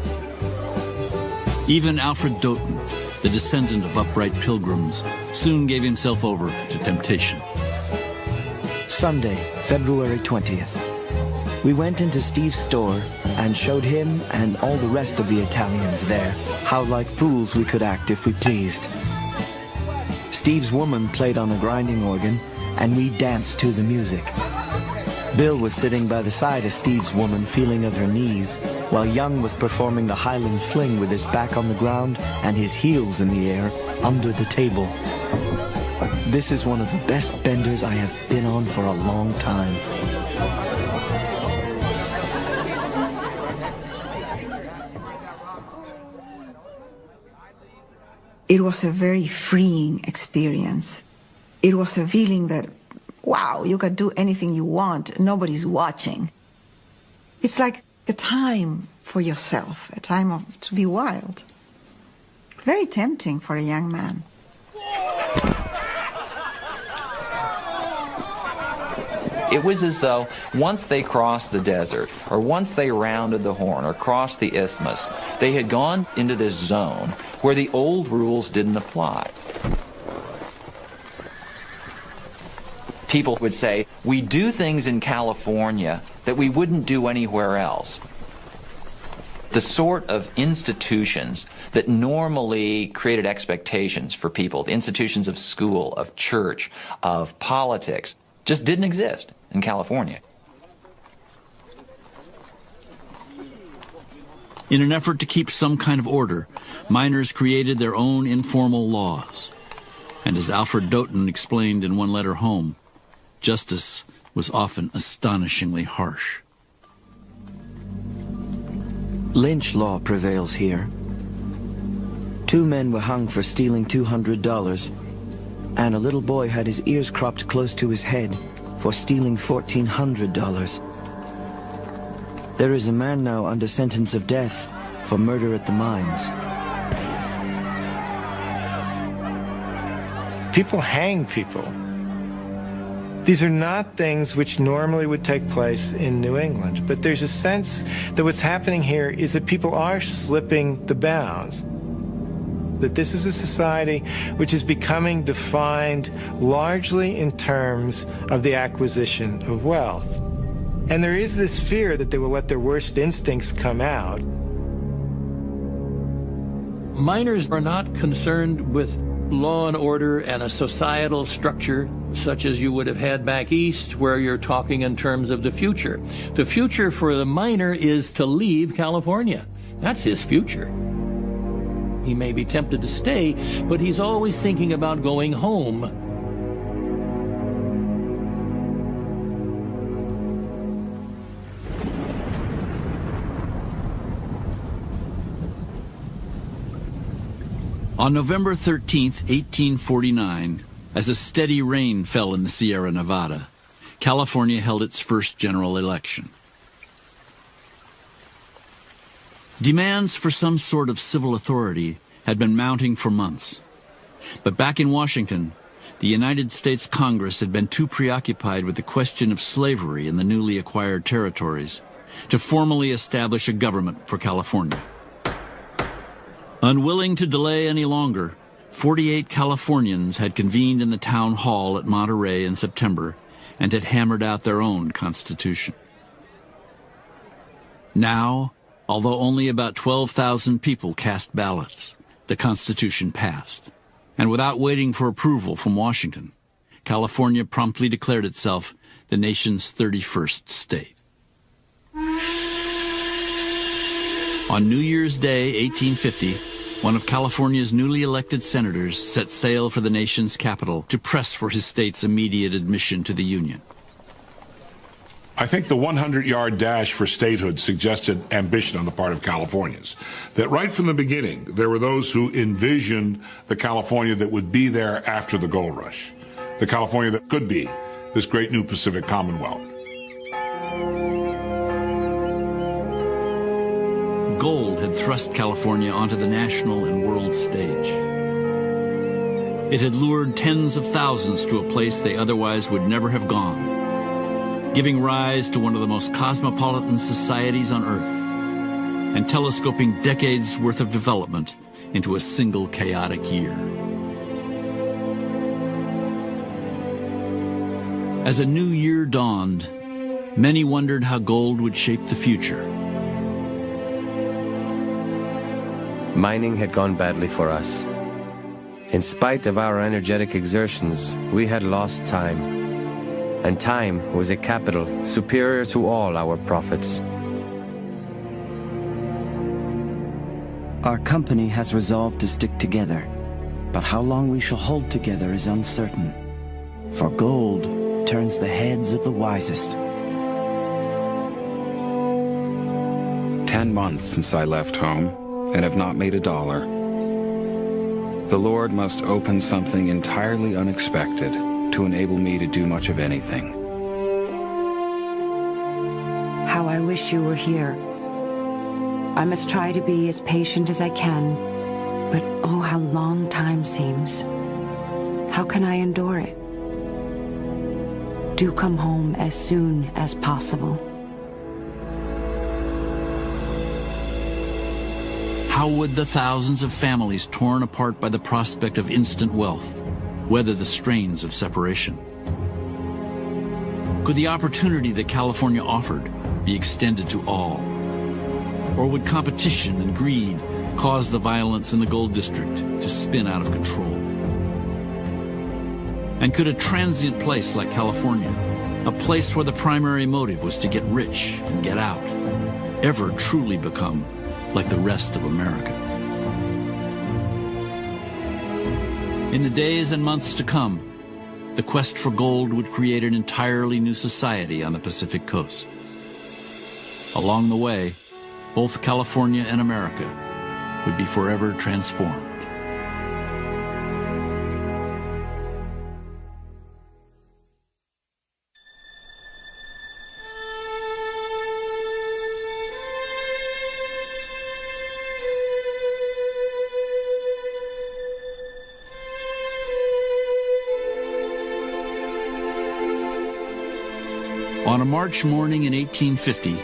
[SPEAKER 1] Even Alfred Doughton, the descendant of upright pilgrims, soon gave himself over to temptation.
[SPEAKER 21] Sunday, February 20th. We went into Steve's store and showed him and all the rest of the Italians there how like fools we could act if we pleased. Steve's woman played on a grinding organ, and we danced to the music. Bill was sitting by the side of Steve's woman feeling of her knees, while Young was performing the Highland fling with his back on the ground and his heels in the air under the table. This is one of the best benders I have been on for a long time.
[SPEAKER 3] It was a very freeing experience. It was a feeling that, wow, you can do anything you want. Nobody's watching. It's like a time for yourself, a time to be wild. Very tempting for a young man.
[SPEAKER 2] It was as though once they crossed the desert, or once they rounded the Horn, or crossed the isthmus, they had gone into this zone where the old rules didn't apply. People would say, we do things in California that we wouldn't do anywhere else. The sort of institutions that normally created expectations for people, the institutions of school, of church, of politics, just didn't exist in California.
[SPEAKER 1] In an effort to keep some kind of order, miners created their own informal laws. And as Alfred Doughton explained in one letter home, justice was often astonishingly harsh.
[SPEAKER 21] Lynch law prevails here. 2 men were hung for stealing $200, and a little boy had his ears cropped close to his head for stealing $1,400. There is a man now under sentence of death for murder at the mines.
[SPEAKER 13] People hang people. These are not things which normally would take place in New England, but there's a sense that what's happening here is that people are slipping the bounds. That this is a society which is becoming defined largely in terms of the acquisition of wealth. And there is this fear that they will let their worst instincts come out.
[SPEAKER 4] Miners are not concerned with law and order and a societal structure such as you would have had back east, where you're talking in terms of the future. The future for the miner is to leave California. That's his future. He may be tempted to stay, but he's always thinking about going home.
[SPEAKER 1] On November 13th, 1849, as a steady rain fell in the Sierra Nevada, California held its first general election. Demands for some sort of civil authority had been mounting for months. But back in Washington, the United States Congress had been too preoccupied with the question of slavery in the newly acquired territories to formally establish a government for California. Unwilling to delay any longer, 48 Californians had convened in the town hall at Monterey in September and had hammered out their own constitution. Now, although only about 12,000 people cast ballots, the Constitution passed. And without waiting for approval from Washington, California promptly declared itself the nation's 31st state. On New Year's Day, 1850, one of California's newly elected senators set sail for the nation's capital to press for his state's immediate admission to the Union.
[SPEAKER 5] I think the 100-yard dash for statehood suggested ambition on the part of Californians. That right from the beginning, there were those who envisioned the California that would be there after the gold rush. The California that could be this great new Pacific Commonwealth.
[SPEAKER 1] Gold had thrust California onto the national and world stage. It had lured tens of thousands to a place they otherwise would never have gone, giving rise to one of the most cosmopolitan societies on Earth, and telescoping decades' worth of development into a single chaotic year. As a new year dawned, many wondered how gold would shape the future.
[SPEAKER 10] Mining had gone badly for us. In spite of our energetic exertions, we had lost time. And time was a capital superior to all our profits.
[SPEAKER 21] Our company has resolved to stick together, but how long we shall hold together is uncertain. For gold turns the heads of the wisest.
[SPEAKER 20] 10 months since I left home, and have not made $1. The Lord must open something entirely unexpected to enable me to do much of anything.
[SPEAKER 18] How I wish you were here. I must try to be as patient as I can, but oh, how long time seems. How can I endure it? Do come home as soon as possible.
[SPEAKER 1] How would the thousands of families torn apart by the prospect of instant wealth weather the strains of separation? Could the opportunity that California offered be extended to all? Or would competition and greed cause the violence in the gold district to spin out of control? And could a transient place like California, a place where the primary motive was to get rich and get out, ever truly become like the rest of America? In the days and months to come, the quest for gold would create an entirely new society on the Pacific coast. Along the way, both California and America would be forever transformed. On a March morning in 1850,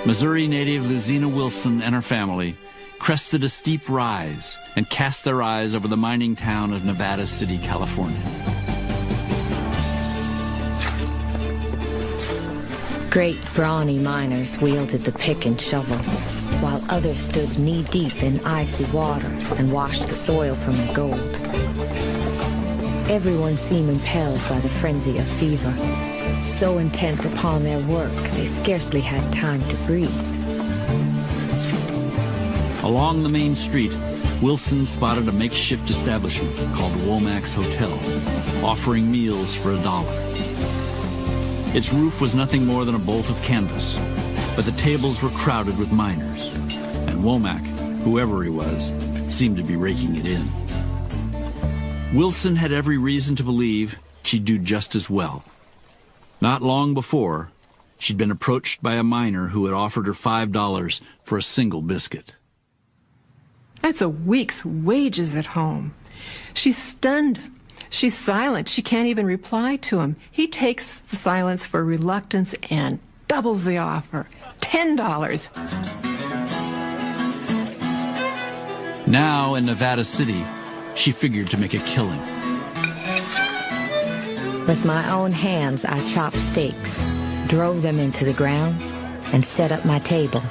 [SPEAKER 1] Missouri native Luzina Wilson and her family crested a steep rise and cast their eyes over the mining town of Nevada City, California.
[SPEAKER 19] Great brawny miners wielded the pick and shovel, while others stood knee-deep in icy water and washed the soil from the gold. Everyone seemed impelled by the frenzy of fever. So intent upon their work, they scarcely had time to breathe.
[SPEAKER 1] Along the main street, Wilson spotted a makeshift establishment called Womack's Hotel, offering meals for $1. Its roof was nothing more than a bolt of canvas, but the tables were crowded with miners, and Womack, whoever he was, seemed to be raking it in. Wilson had every reason to believe she'd do just as well. Not long before, she'd been approached by a miner who had offered her $5 for a single biscuit.
[SPEAKER 14] That's a week's wages at home. She's stunned. She's silent. She can't even reply to him. He takes the silence for reluctance and doubles the offer. $10.
[SPEAKER 1] Now in Nevada City, she figured to make a killing.
[SPEAKER 19] With my own hands, I chopped steaks, drove them into the ground, and set up my table.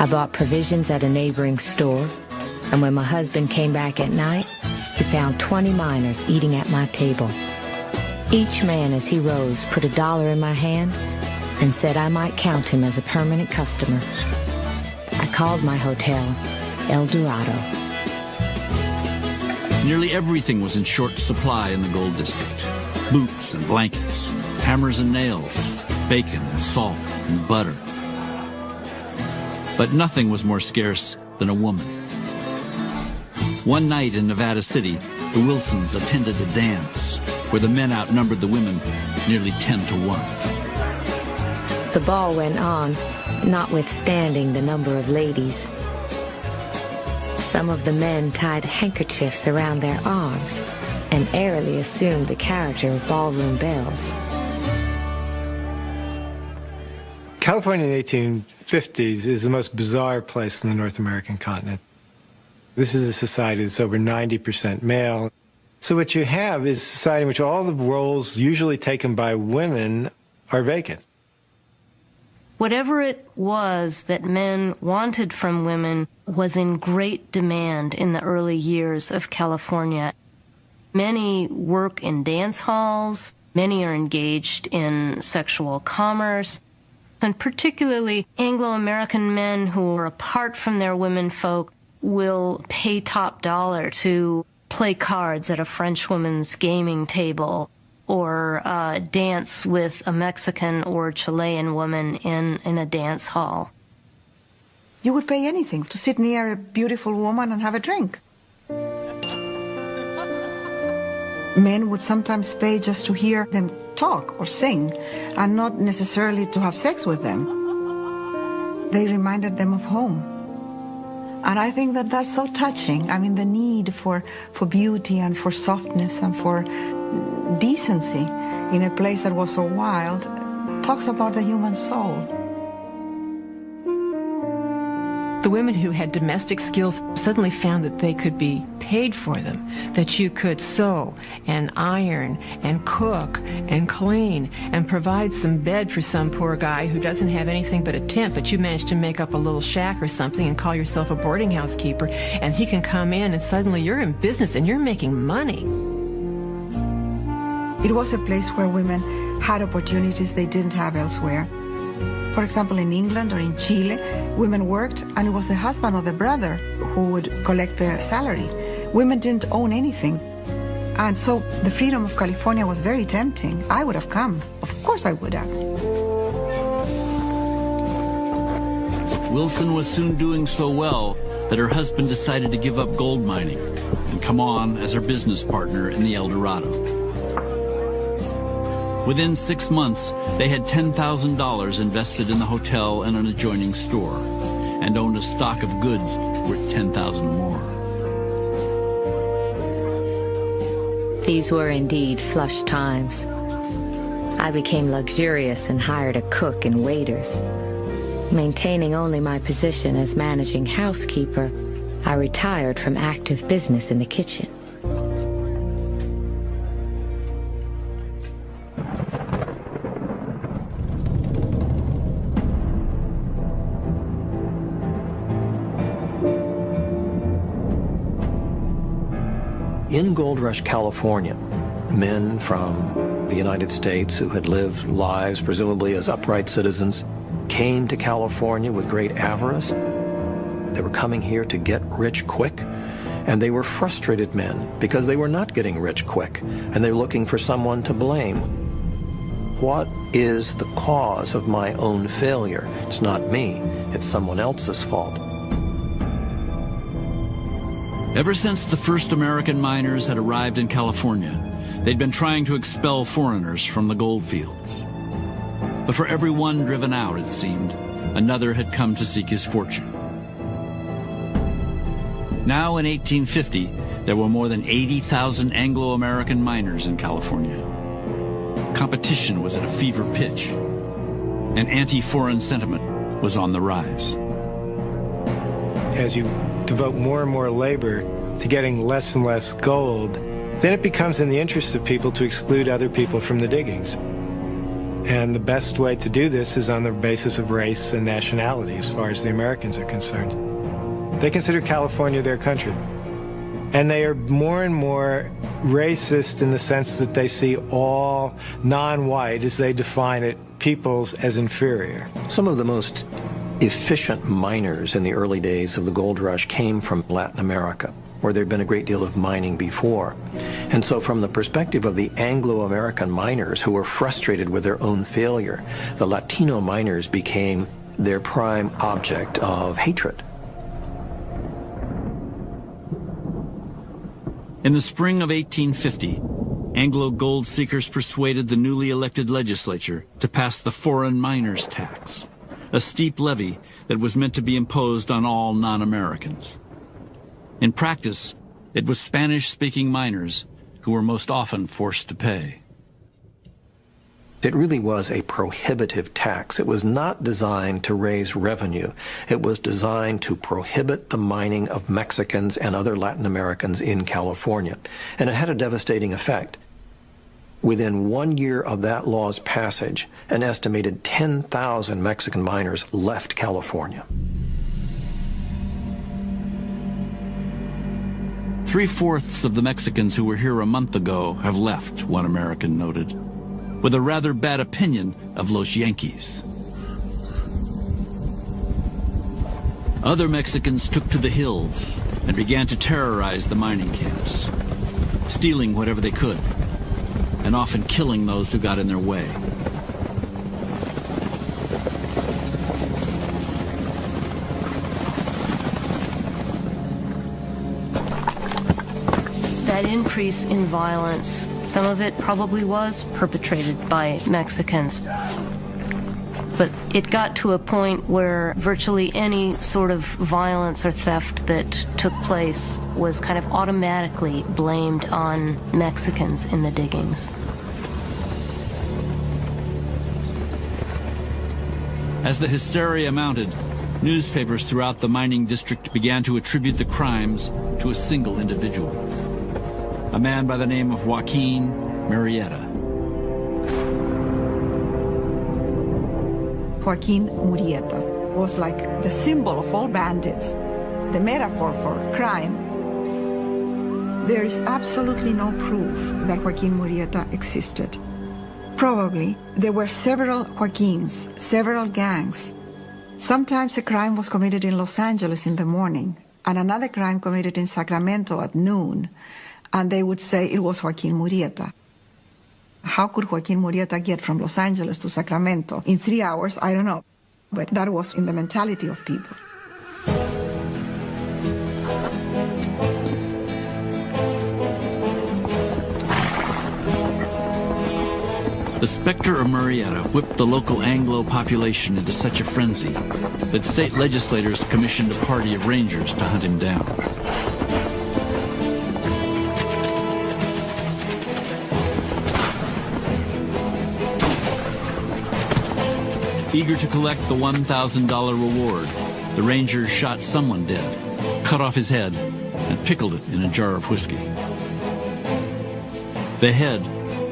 [SPEAKER 19] I bought provisions at a neighboring store, and when my husband came back at night, he found 20 miners eating at my table. Each man, as he rose, put $1 in my hand and said I might count him as a permanent customer. I called my hotel El Dorado.
[SPEAKER 1] Nearly everything was in short supply in the gold district. Boots and blankets, hammers and nails, bacon and salt and butter. But nothing was more scarce than a woman. One night in Nevada City, the Wilsons attended a dance where the men outnumbered the women nearly 10 to 1.
[SPEAKER 19] The ball went on, notwithstanding the number of ladies. Some of the men tied handkerchiefs around their arms and airily assumed the character of ballroom belles.
[SPEAKER 13] California in the 1850s is the most bizarre place in the North American continent. This is a society that's over 90% male. So what you have is a society in which all the roles usually taken by women are vacant.
[SPEAKER 9] Whatever it was that men wanted from women was in great demand in the early years of California. Many work in dance halls, many are engaged in sexual commerce, and particularly Anglo-American men who are apart from their womenfolk will pay top dollar to play cards at a French woman's gaming table or dance with a Mexican or Chilean woman in a dance hall.
[SPEAKER 3] You would pay anything to sit near a beautiful woman and have a drink. Men would sometimes pay just to hear them talk or sing, and not necessarily to have sex with them. They reminded them of home. And I think that that's so touching. I mean, the need for beauty and for softness and for decency in a place that was so wild talks about the human soul.
[SPEAKER 14] The women who had domestic skills suddenly found that they could be paid for them, that you could sew and iron and cook and clean and provide some bed for some poor guy who doesn't have anything but a tent, but you managed to make up a little shack or something and call yourself a boarding house keeper, and he can come in and suddenly you're in business and you're making money.
[SPEAKER 3] It was a place where women had opportunities they didn't have elsewhere. For example, in England or in Chile, women worked, and it was the husband or the brother who would collect the salary. Women didn't own anything. And so the freedom of California was very tempting. I would have come. Of course I would have.
[SPEAKER 1] Wilson was soon doing so well that her husband decided to give up gold mining and come on as her business partner in the El Dorado. Within 6 months, they had $10,000 invested in the hotel and an adjoining store, and owned a stock of goods worth $10,000 more.
[SPEAKER 19] These were indeed flush times. I became luxurious and hired a cook and waiters. Maintaining only my position as managing housekeeper, I retired from active business in the kitchen.
[SPEAKER 11] In Gold Rush, California, men from the United States who had lived lives presumably as upright citizens came to California with great avarice. They were coming here to get rich quick, and they were frustrated men because they were not getting rich quick, and they were looking for someone to blame. What is the cause of my own failure? It's not me, it's someone else's fault.
[SPEAKER 1] Ever since the first American miners had arrived in California, they'd been trying to expel foreigners from the gold fields. But for every one driven out, it seemed, another had come to seek his fortune. Now in 1850, there were more than 80,000 Anglo-American miners in California. Competition was at a fever pitch, and anti-foreign sentiment was on the rise.
[SPEAKER 13] As you devote more and more labor to getting less and less gold, then it becomes in the interest of people to exclude other people from the diggings. And the best way to do this is on the basis of race and nationality, as far as the Americans are concerned. They consider California their country. And they are more and more racist in the sense that they see all non-white, as they define it, peoples as inferior.
[SPEAKER 11] Some of the most efficient miners in the early days of the gold rush came from Latin America, where there had been a great deal of mining before. And so from the perspective of the Anglo-American miners who were frustrated with their own failure, the Latino miners became their prime object of hatred.
[SPEAKER 1] In the spring of 1850, Anglo gold seekers persuaded the newly elected legislature to pass the foreign miners' tax, a steep levy that was meant to be imposed on all non-Americans. In practice, it was Spanish-speaking miners who were most often forced to pay.
[SPEAKER 11] It really was a prohibitive tax. It was not designed to raise revenue. It was designed to prohibit the mining of Mexicans and other Latin Americans in California. And it had a devastating effect. Within 1 year of that law's passage, an estimated 10,000 Mexican miners left California.
[SPEAKER 1] 3/4 of the Mexicans who were here a month ago have left, one American noted, with a rather bad opinion of Los Yankees. Other Mexicans took to the hills and began to terrorize the mining camps, stealing whatever they could, and often killing those who got in their way.
[SPEAKER 9] That increase in violence, some of it probably was perpetrated by Mexicans. But it got to a point where virtually any sort of violence or theft that took place was kind of automatically blamed on Mexicans in the diggings.
[SPEAKER 1] As the hysteria mounted, newspapers throughout the mining district began to attribute the crimes to a single individual, a man by the name of Joaquin Murrieta.
[SPEAKER 3] Joaquin Murrieta was like the symbol of all bandits, the metaphor for crime. There is absolutely no proof that Joaquin Murrieta existed. Probably there were several Joaquins, several gangs. Sometimes a crime was committed in Los Angeles in the morning and another crime committed in Sacramento at noon, and they would say it was Joaquin Murrieta. How could Joaquin Murrieta get from Los Angeles to Sacramento in 3 hours? I don't know. But that was in the mentality of people.
[SPEAKER 1] The specter of Murrieta whipped the local Anglo population into such a frenzy that state legislators commissioned a party of rangers to hunt him down. Eager to collect the $1,000 reward, the rangers shot someone dead, cut off his head, and pickled it in a jar of whiskey. The head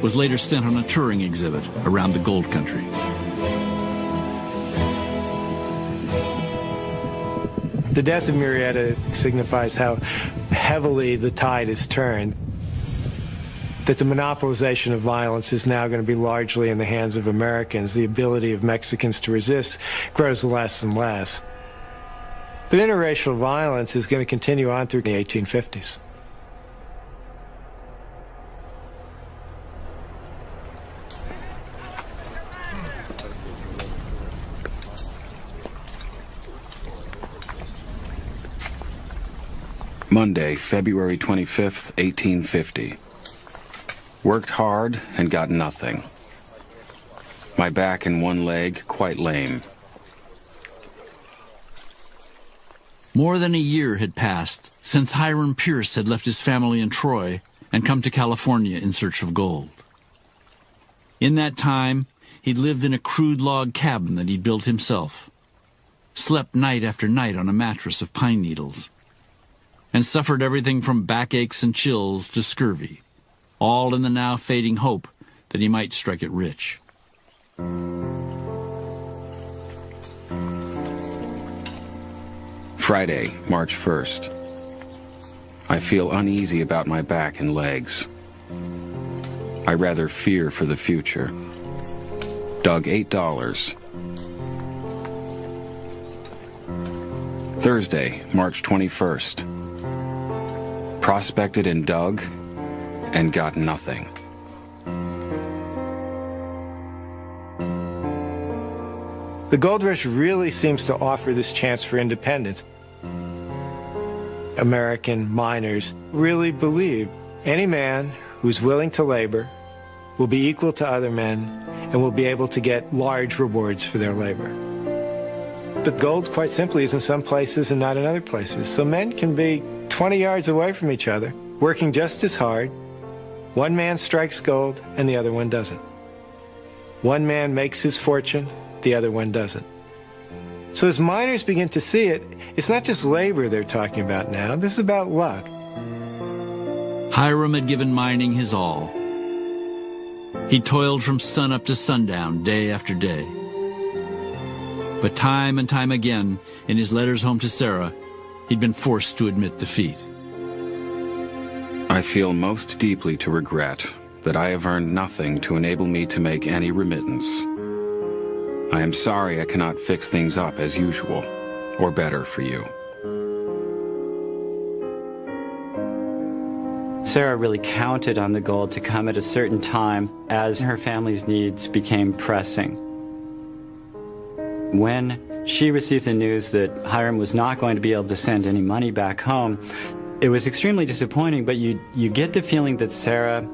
[SPEAKER 1] was later sent on a touring exhibit around the gold country.
[SPEAKER 13] The death of Murrieta signifies how heavily the tide has turned, that the monopolization of violence is now going to be largely in the hands of Americans. The ability of Mexicans to resist grows less and less. But interracial violence is going to continue on through the 1850s.
[SPEAKER 20] Monday, February 25th, 1850. Worked hard and got nothing. My back and one leg quite lame.
[SPEAKER 1] More than a year had passed since Hiram Pierce had left his family in Troy and come to California in search of gold. In that time, he'd lived in a crude log cabin that he'd built himself, slept night after night on a mattress of pine needles, and suffered everything from backaches and chills to scurvy, all in the now fading hope that he might strike it rich.
[SPEAKER 20] Friday, March 1st. I feel uneasy about my back and legs. I rather fear for the future. Dug $8. Thursday, March 21st. Prospected and dug and got nothing.
[SPEAKER 13] The gold rush really seems to offer this chance for independence. American miners really believe any man who's willing to labor will be equal to other men and will be able to get large rewards for their labor. But gold, quite simply, is in some places and not in other places. So men can be 20 yards away from each other, working just as hard. One man strikes gold and the other one doesn't. One man makes his fortune, the other one doesn't. So as miners begin to see it, it's not just labor they're talking about now. This is about luck.
[SPEAKER 1] Hiram had given mining his all. He toiled from sunup to sundown, day after day. But time and time again, in his letters home to Sarah, he'd been forced to admit defeat.
[SPEAKER 20] I feel most deeply to regret that I have earned nothing to enable me to make any remittance. I am sorry I cannot fix things up as usual, or better for you.
[SPEAKER 15] Sarah really counted on the gold to come at a certain time as her family's needs became pressing. When she received the news that Hiram was not going to be able to send any money back home, it was extremely disappointing, but you get the feeling that Sarah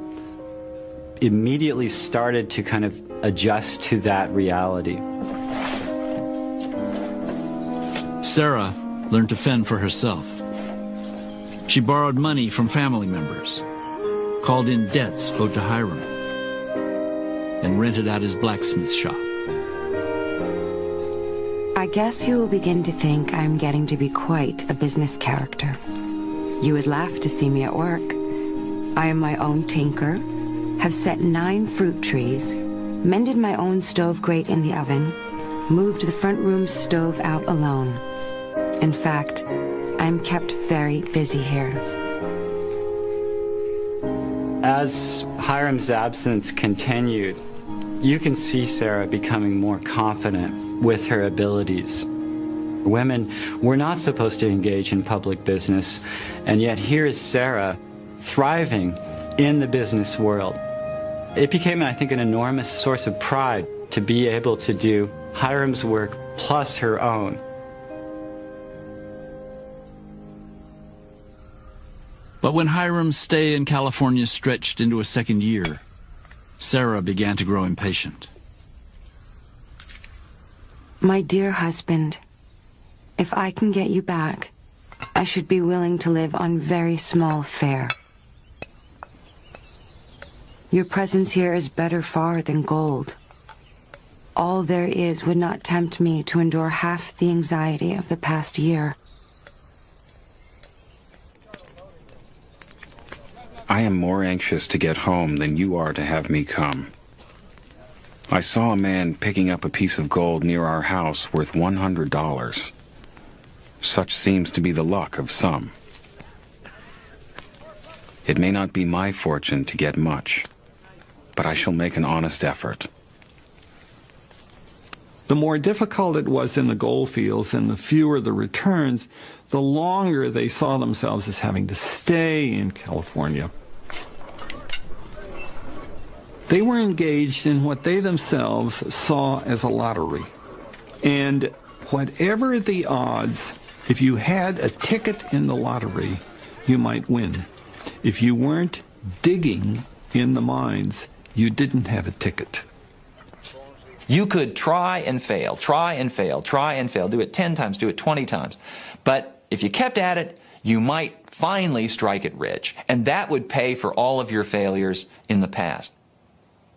[SPEAKER 15] immediately started to kind of adjust to that reality.
[SPEAKER 1] Sarah learned to fend for herself. She borrowed money from family members, called in debts owed to Hiram, and rented out his blacksmith shop.
[SPEAKER 18] I guess you will begin to think I'm getting to be quite a business character. You would laugh to see me at work. I am my own tinker, have set 9 fruit trees, mended my own stove grate in the oven, moved the front room stove out alone. In fact, I'm kept very busy here.
[SPEAKER 15] As Hiram's absence continued, you can see Sarah becoming more confident with her abilities. Women were not supposed to engage in public business, and yet here is Sarah thriving in the business world. It became, I think, an enormous source of pride to be able to do Hiram's work plus her own.
[SPEAKER 1] But when Hiram's stay in California stretched into a second year, Sarah began to grow impatient.
[SPEAKER 18] My dear husband, if I can get you back, I should be willing to live on very small fare. Your presence here is better far than gold. All there is would not tempt me to endure half the anxiety of the past year.
[SPEAKER 20] I am more anxious to get home than you are to have me come. I saw a man picking up a piece of gold near our house worth $100. Such seems to be the luck of some. It may not be my fortune to get much, but I shall make an honest effort.
[SPEAKER 17] The more difficult it was in the gold fields and the fewer the returns, the longer they saw themselves as having to stay in California. They were engaged in what they themselves saw as a lottery. And whatever the odds, if you had a ticket in the lottery, you might win. If you weren't digging in the mines, you didn't have a ticket.
[SPEAKER 2] You could try and fail, try and fail, try and fail, do it 10 times, do it 20 times. But if you kept at it, you might finally strike it rich. And that would pay for all of your failures in the past.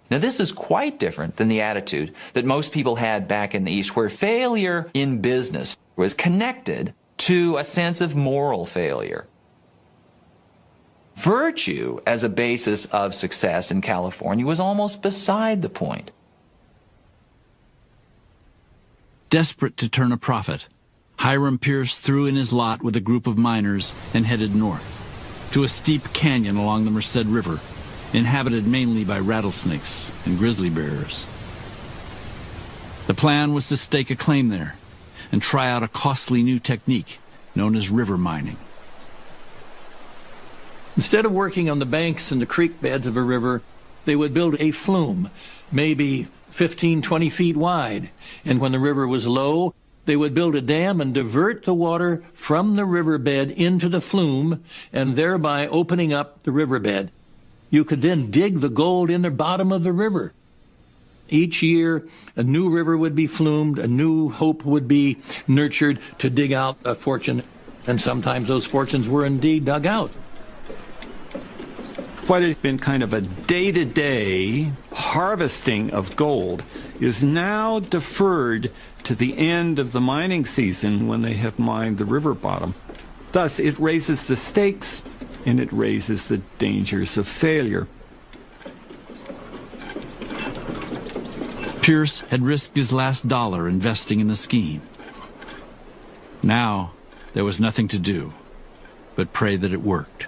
[SPEAKER 2] Now, this is quite different than the attitude that most people had back in the East, where failure in business was connected to a sense of moral failure. Virtue as a basis of success in California was almost beside the point.
[SPEAKER 1] Desperate to turn a profit, Hiram pierced through in his lot with a group of miners and headed north. to a steep canyon along the Merced River, inhabited mainly by rattlesnakes and grizzly bears. The plan was to stake a claim there and try out a costly new technique known as river mining.
[SPEAKER 4] Instead of working on the banks and the creek beds of a river, they would build a flume, maybe 15, 20 feet wide. And when the river was low, they would build a dam and divert the water from the riverbed into the flume, and thereby opening up the riverbed. You could then dig the gold in the bottom of the river. Each year, a new river would be flumed, a new hope would be nurtured to dig out a fortune, and sometimes those fortunes were indeed dug out.
[SPEAKER 17] What had been kind of a day-to-day harvesting of gold is now deferred to the end of the mining season when they have mined the river bottom. Thus, it raises the stakes and it raises the dangers of failure.
[SPEAKER 1] Pierce had risked his last dollar investing in the scheme. Now, there was nothing to do but pray that it worked.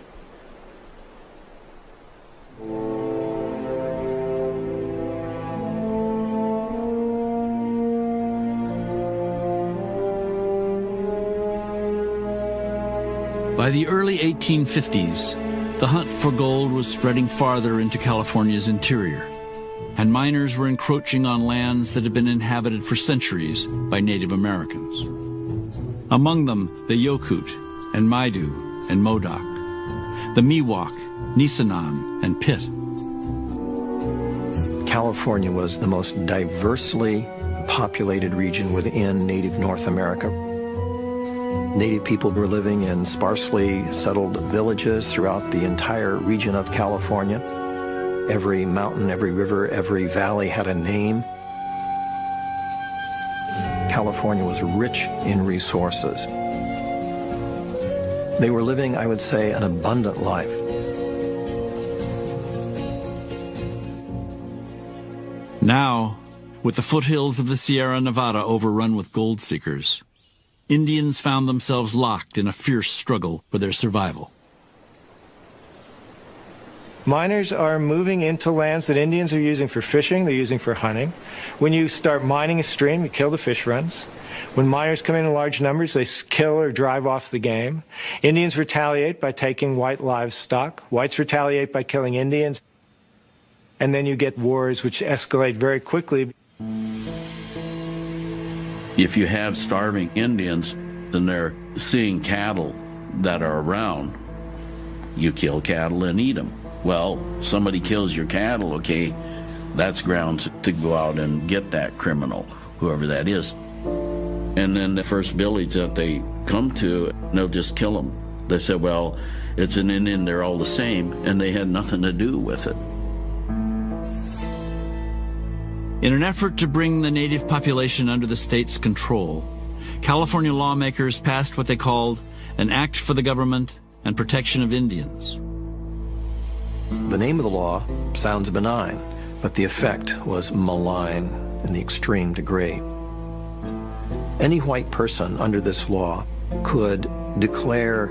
[SPEAKER 1] By the early 1850s, the hunt for gold was spreading farther into California's interior, and miners were encroaching on lands that had been inhabited for centuries by Native Americans. Among them, the Yokut and Maidu and Modoc, the Miwok, Nisenan, and Pitt.
[SPEAKER 11] California was the most diversely populated region within native North America. Native people were living in sparsely settled villages throughout the entire region of California. Every mountain, every river, every valley had a name. California was rich in resources. They were living, I would say, an abundant life.
[SPEAKER 1] Now, with the foothills of the Sierra Nevada overrun with gold seekers, Indians found themselves locked in a fierce struggle for their survival.
[SPEAKER 13] Miners are moving into lands that Indians are using for fishing, they're using for hunting. When you start mining a stream, you kill the fish runs. When miners come in large numbers, they kill or drive off the game. Indians retaliate by taking white livestock. Whites retaliate by killing Indians. And then you get wars which escalate very quickly.
[SPEAKER 12] If you have starving Indians and they're seeing cattle that are around, you kill cattle and eat them. Well, somebody kills your cattle, okay, that's grounds to go out and get that criminal, whoever that is. And then the first village that they come to, they'll just kill them. They say, well, it's an Indian, they're all the same, and they had nothing to do with it.
[SPEAKER 1] In an effort to bring the native population under the state's control, California lawmakers passed what they called an Act for the Government and Protection of Indians.
[SPEAKER 11] The name of the law sounds benign, but the effect was malign in the extreme degree. Any white person under this law could declare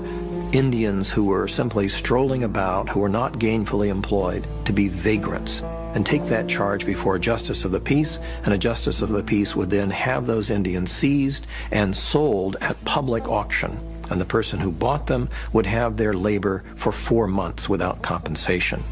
[SPEAKER 11] Indians who were simply strolling about, who were not gainfully employed, to be vagrants, and take that charge before a justice of the peace, and a justice of the peace would then have those Indians seized and sold at public auction, and the person who bought them would have their labor for 4 months without compensation.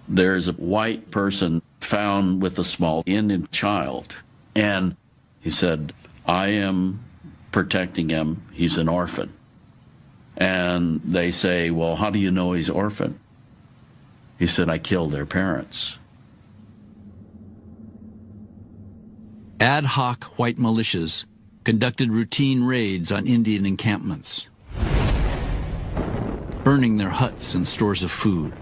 [SPEAKER 12] There's a white person found with a small Indian child, and he said, I am protecting him, he's an orphan. And they say, well, how do you know he's orphan? He said, I killed their parents.
[SPEAKER 1] Ad hoc white militias conducted routine raids on Indian encampments, burning their huts and stores of food,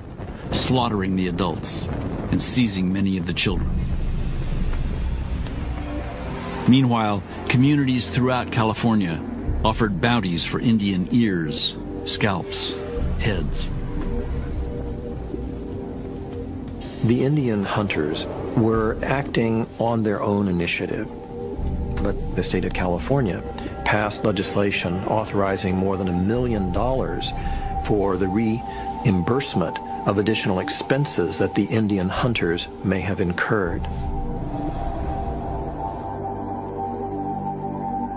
[SPEAKER 1] slaughtering the adults, and seizing many of the children. Meanwhile, communities throughout California offered bounties for Indian ears, scalps, heads.
[SPEAKER 11] The Indian hunters were acting on their own initiative, but the state of California passed legislation authorizing more than $1 million for the reimbursement of additional expenses that the Indian hunters may have incurred.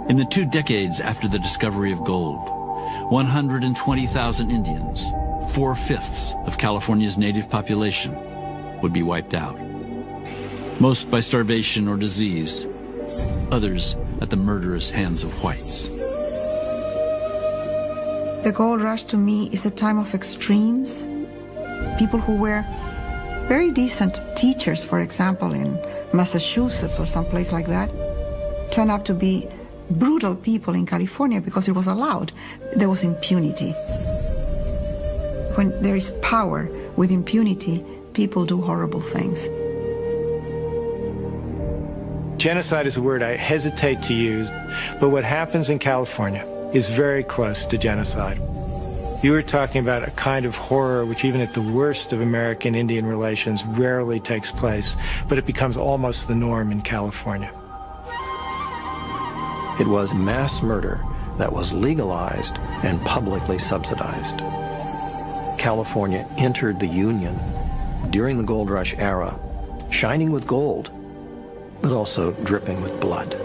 [SPEAKER 1] In the 2 decades after the discovery of gold, 120,000 Indians, 4/5 of California's native population, would be wiped out. Most by starvation or disease, others at the murderous hands of whites.
[SPEAKER 3] The gold rush to me is a time of extremes. People who were very decent teachers, for example, in Massachusetts or someplace like that, turn out to be brutal people in California because it was allowed. There was impunity. When there is power with impunity, people do horrible things.
[SPEAKER 13] Genocide is a word I hesitate to use, but what happens in California is very close to genocide. You were talking about a kind of horror which even at the worst of American-Indian relations rarely takes place, but it becomes almost the norm in California.
[SPEAKER 11] It was mass murder that was legalized and publicly subsidized. California entered the Union during the gold rush era, shining with gold, but also dripping with blood.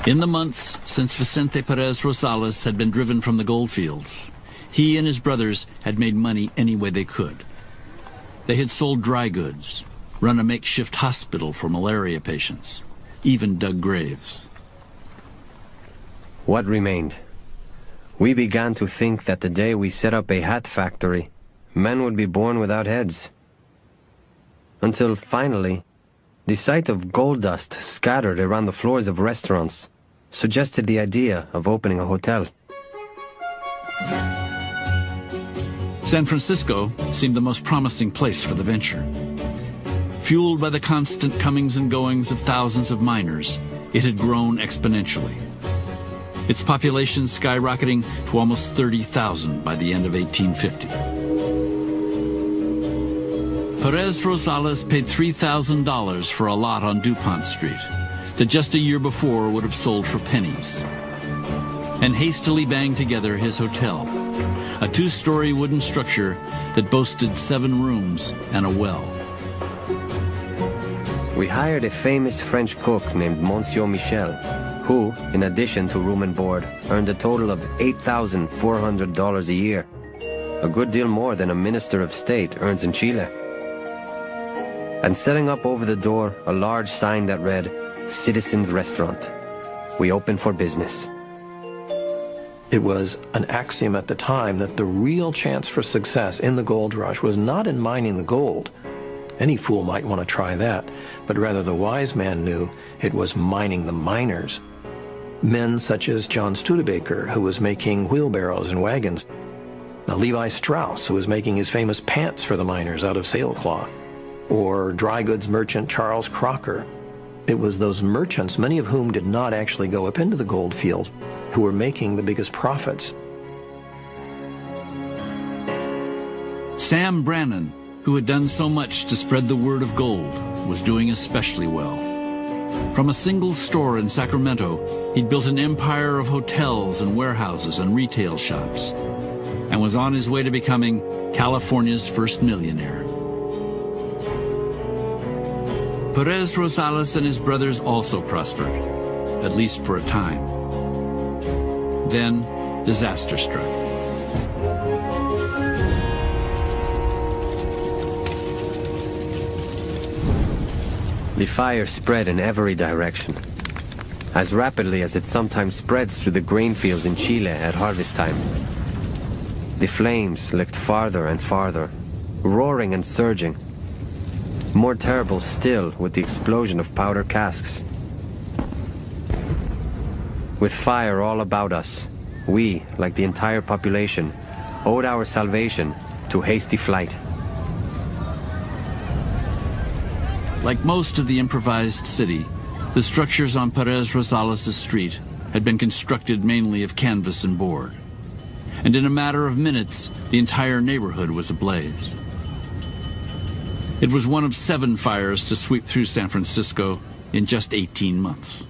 [SPEAKER 1] In the months since Vicente Perez Rosales had been driven from the goldfields, he and his brothers had made money any way they could. They had sold dry goods, run a makeshift hospital for malaria patients, even dug graves.
[SPEAKER 10] What remained? We began to think that the day we set up a hat factory, men would be born without heads. Until finally, the sight of gold dust scattered around the floors of restaurants suggested the idea of opening a hotel.
[SPEAKER 1] San Francisco seemed the most promising place for the venture. Fueled by the constant comings and goings of thousands of miners, it had grown exponentially. Its population skyrocketing to almost 30,000 by the end of 1850. Perez Rosales paid $3,000 for a lot on DuPont Street that just a year before would have sold for pennies, and hastily banged together his hotel, a 2-story wooden structure that boasted 7 rooms and a well.
[SPEAKER 10] We hired a famous French cook named Monsieur Michel, who, in addition to room and board, earned a total of $8,400 a year, a good deal more than a minister of state earns in Chile. And setting up over the door a large sign that read, Citizens Restaurant. We opened for business.
[SPEAKER 11] It was an axiom at the time that the real chance for success in the gold rush was not in mining the gold. Any fool might want to try that, but rather the wise man knew it was mining the miners. Men such as John Studebaker, who was making wheelbarrows and wagons. Levi Strauss, who was making his famous pants for the miners out of sailcloth. Or dry goods merchant Charles Crocker. It was those merchants, many of whom did not actually go up into the gold fields, who were making the biggest profits.
[SPEAKER 1] Sam Brannan, who had done so much to spread the word of gold, was doing especially well. From a single store in Sacramento, he'd built an empire of hotels and warehouses and retail shops, and was on his way to becoming California's first millionaire. Perez Rosales and his brothers also prospered, at least for a time. Then, disaster struck.
[SPEAKER 10] The fire spread in every direction, as rapidly as it sometimes spreads through the grain fields in Chile at harvest time. The flames licked farther and farther, roaring and surging. More terrible still with the explosion of powder casks. With fire all about us, we, like the entire population, owed our salvation to hasty flight.
[SPEAKER 1] Like most of the improvised city, the structures on Perez Rosales' street had been constructed mainly of canvas and board. And in a matter of minutes, the entire neighborhood was ablaze. It was one of 7 fires to sweep through San Francisco in just 18 months.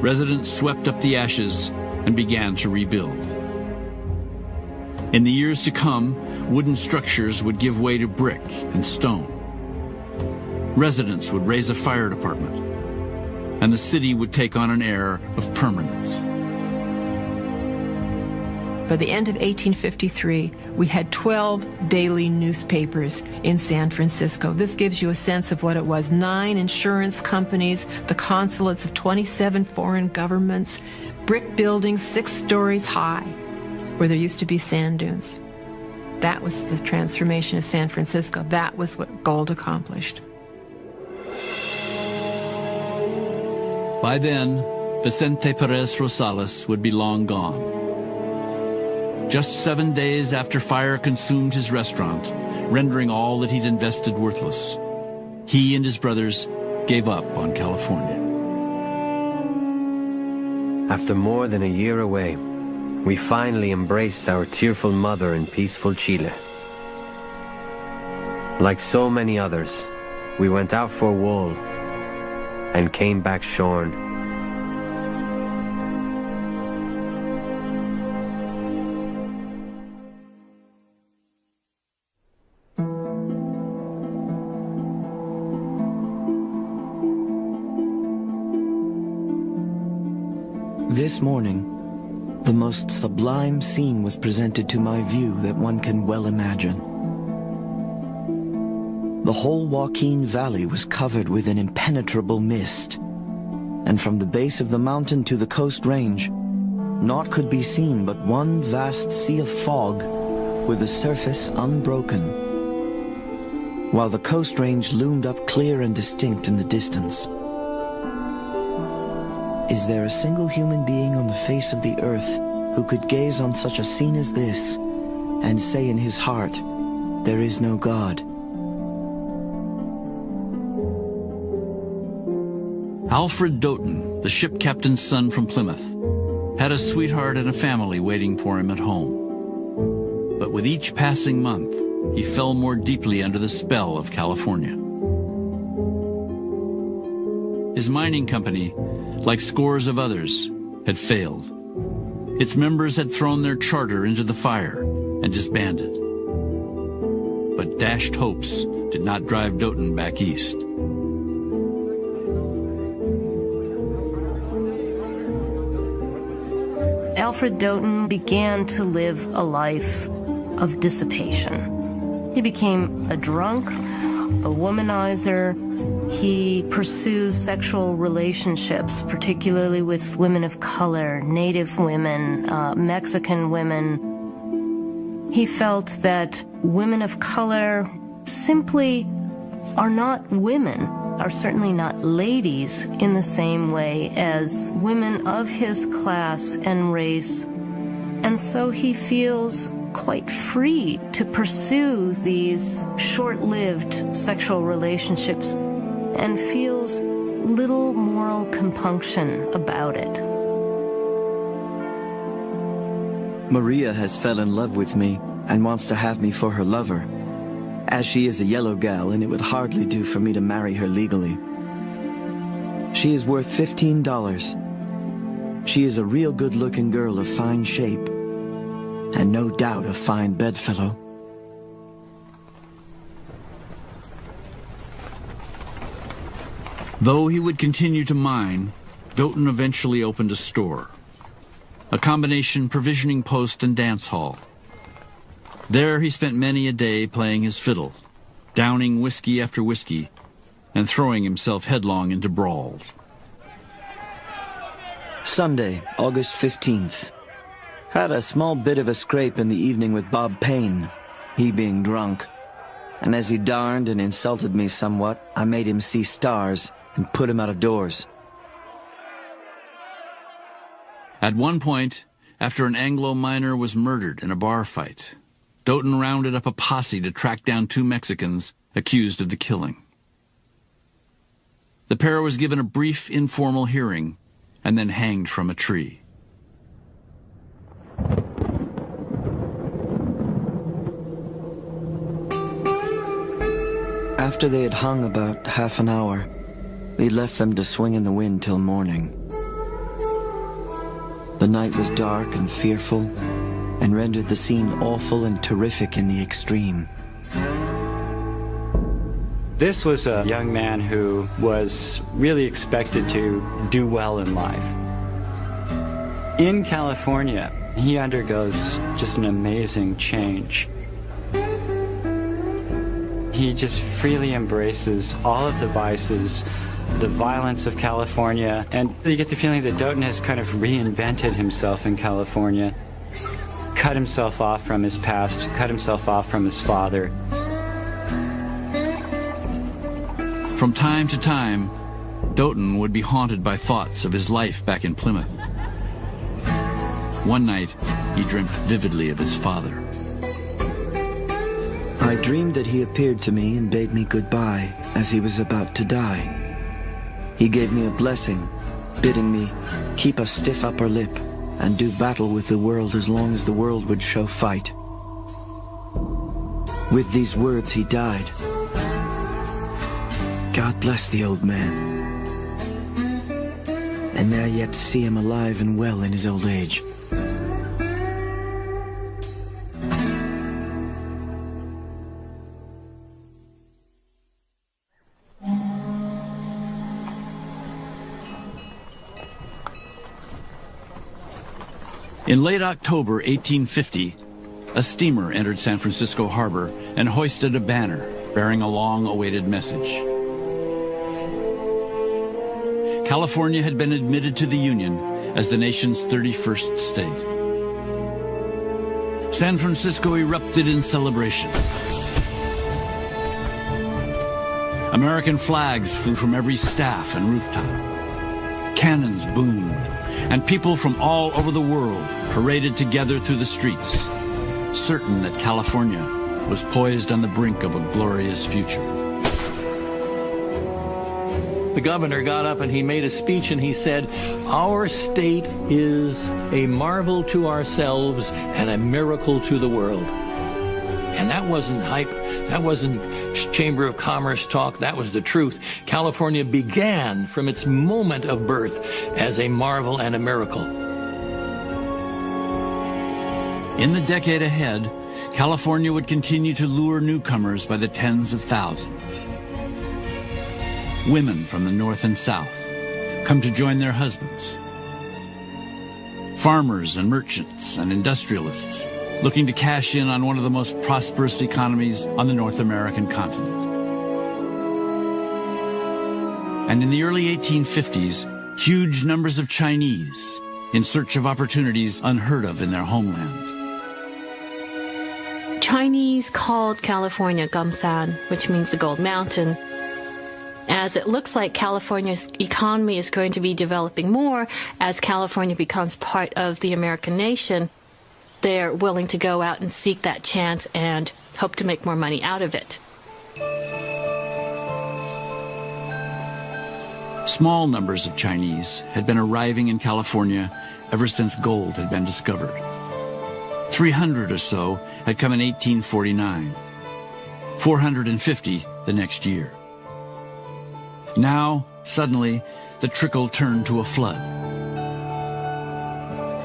[SPEAKER 1] Residents swept up the ashes and began to rebuild. In the years to come, wooden structures would give way to brick and stone. Residents would raise a fire department, and the city would take on an air of permanence.
[SPEAKER 14] By the end of 1853, we had 12 daily newspapers in San Francisco. This gives you a sense of what it was. 9 insurance companies, the consulates of 27 foreign governments, brick buildings 6 stories high, where there used to be sand dunes. That was the transformation of San Francisco. That was what gold accomplished.
[SPEAKER 1] By then, Vicente Perez Rosales would be long gone. Just 7 days after fire consumed his restaurant, rendering all that he'd invested worthless, he and his brothers gave up on California.
[SPEAKER 10] After more than a year away, we finally embraced our tearful mother in peaceful Chile. Like so many others, we went out for wool and came back shorn.
[SPEAKER 21] This morning, the most sublime scene was presented to my view that one can well imagine. The whole Joaquin Valley was covered with an impenetrable mist, and from the base of the mountain to the coast range, naught could be seen but one vast sea of fog with the surface unbroken, while the coast range loomed up clear and distinct in the distance. Is there a single human being on the face of the earth who could gaze on such a scene as this and say in his heart, there is no God?
[SPEAKER 1] Alfred Doughton, the ship captain's son from Plymouth, had a sweetheart and a family waiting for him at home. But with each passing month, he fell more deeply under the spell of California. His mining company, like scores of others, had failed. Its members had thrown their charter into the fire and disbanded. But dashed hopes did not drive Doughton back east.
[SPEAKER 9] Alfred Doughton began to live a life of dissipation. He became a drunk, a womanizer. He pursues sexual relationships, particularly with women of color, Native women, Mexican women. He felt that women of color simply are not women, are certainly not ladies in the same way as women of his class and race. And so he feels quite free to pursue these short-lived sexual relationships and feels little moral compunction about it.
[SPEAKER 21] Maria has fell in love with me and wants to have me for her lover, as she is a yellow gal and it would hardly do for me to marry her legally. She is worth $15. She is a real good-looking girl of fine shape, and no doubt a fine bedfellow.
[SPEAKER 1] Though he would continue to mine, Doughton eventually opened a store, a combination provisioning post and dance hall. There he spent many a day playing his fiddle, downing whiskey after whiskey, and throwing himself headlong into brawls.
[SPEAKER 21] Sunday, August 15th. Had a small bit of a scrape in the evening with Bob Payne, he being drunk. And as he darned and insulted me somewhat, I made him see stars and put him out of doors.
[SPEAKER 1] At one point, after an Anglo miner was murdered in a bar fight. Doughton rounded up a posse to track down 2 Mexicans accused of the killing. The pair was given a brief informal hearing and then hanged from a tree.
[SPEAKER 21] After they had hung about half an hour, we left them to swing in the wind till morning. The night was dark and fearful, and rendered the scene awful and terrific in the extreme.
[SPEAKER 15] This was a young man who was really expected to do well in life. In California, he undergoes just an amazing change. He just freely embraces all of the vices, the violence of California, and you get the feeling that Doughton has kind of reinvented himself in California, cut himself off from his past, cut himself off from his father.
[SPEAKER 1] From time to time, Doughton would be haunted by thoughts of his life back in Plymouth. One night, he dreamt vividly of his father.
[SPEAKER 21] I dreamed that he appeared to me and bade me goodbye as he was about to die. He gave me a blessing, bidding me keep a stiff upper lip and do battle with the world as long as the world would show fight. With these words he died. God bless the old man. And now yet to see him alive and well in his old age.
[SPEAKER 1] In late October 1850, a steamer entered San Francisco Harbor and hoisted a banner bearing a long-awaited message. California had been admitted to the Union as the nation's 31st state. San Francisco erupted in celebration. American flags flew from every staff and rooftop. Cannons boomed, and people from all over the world paraded together through the streets, certain that California was poised on the brink of a glorious future.
[SPEAKER 4] The governor got up and he made a speech and he said, "Our state is a marvel to ourselves and a miracle to the world." And that wasn't hype. That wasn't Chamber of Commerce talk. That was the truth. California began from its moment of birth as a marvel and a miracle.
[SPEAKER 1] In the decade ahead, California would continue to lure newcomers by the tens of thousands. Women from the North and South come to join their husbands. Farmers and merchants and industrialists looking to cash in on one of the most prosperous economies on the North American continent. And in the early 1850s, huge numbers of Chinese in search of opportunities unheard of in their homeland.
[SPEAKER 9] Chinese called California Gamsan, which means the Gold Mountain. As it looks like California's economy is going to be developing more as California becomes part of the American nation, they're willing to go out and seek that chance and hope to make more money out of it.
[SPEAKER 1] Small numbers of Chinese had been arriving in California ever since gold had been discovered. 300 or so had come in 1849, 450 the next year. Now, suddenly, the trickle turned to a flood.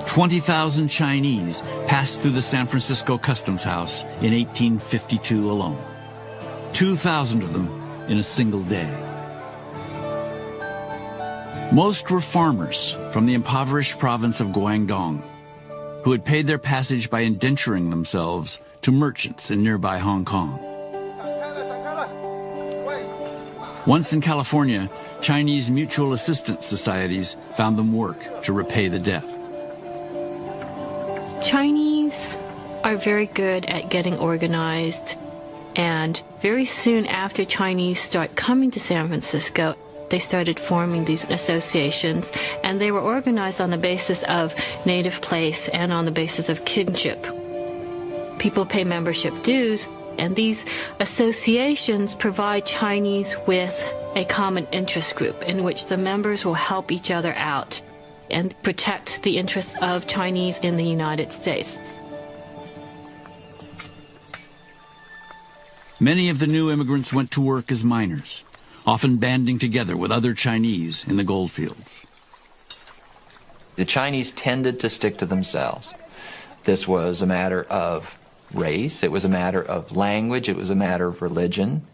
[SPEAKER 1] 20,000 Chinese passed through the San Francisco Customs House in 1852 alone. 2,000 of them in a single day. Most were farmers from the impoverished province of Guangdong, who had paid their passage by indenturing themselves to merchants in nearby Hong Kong. Once in California, Chinese mutual assistance societies found them work to repay the debt.
[SPEAKER 9] Chinese are very good at getting organized, and very soon after Chinese start coming to San Francisco,
[SPEAKER 16] they started forming these associations, and they were organized on the basis of native place and on the basis of kinship. People pay membership dues, and these associations provide Chinese with a common interest group in which the members will help each other out and protect the interests of Chinese in the United States.
[SPEAKER 1] Many of the new immigrants went to work as miners, often banding together with other Chinese in the goldfields.
[SPEAKER 2] The Chinese tended to stick to themselves. This was a matter of race, it was a matter of language, it was a matter of religion.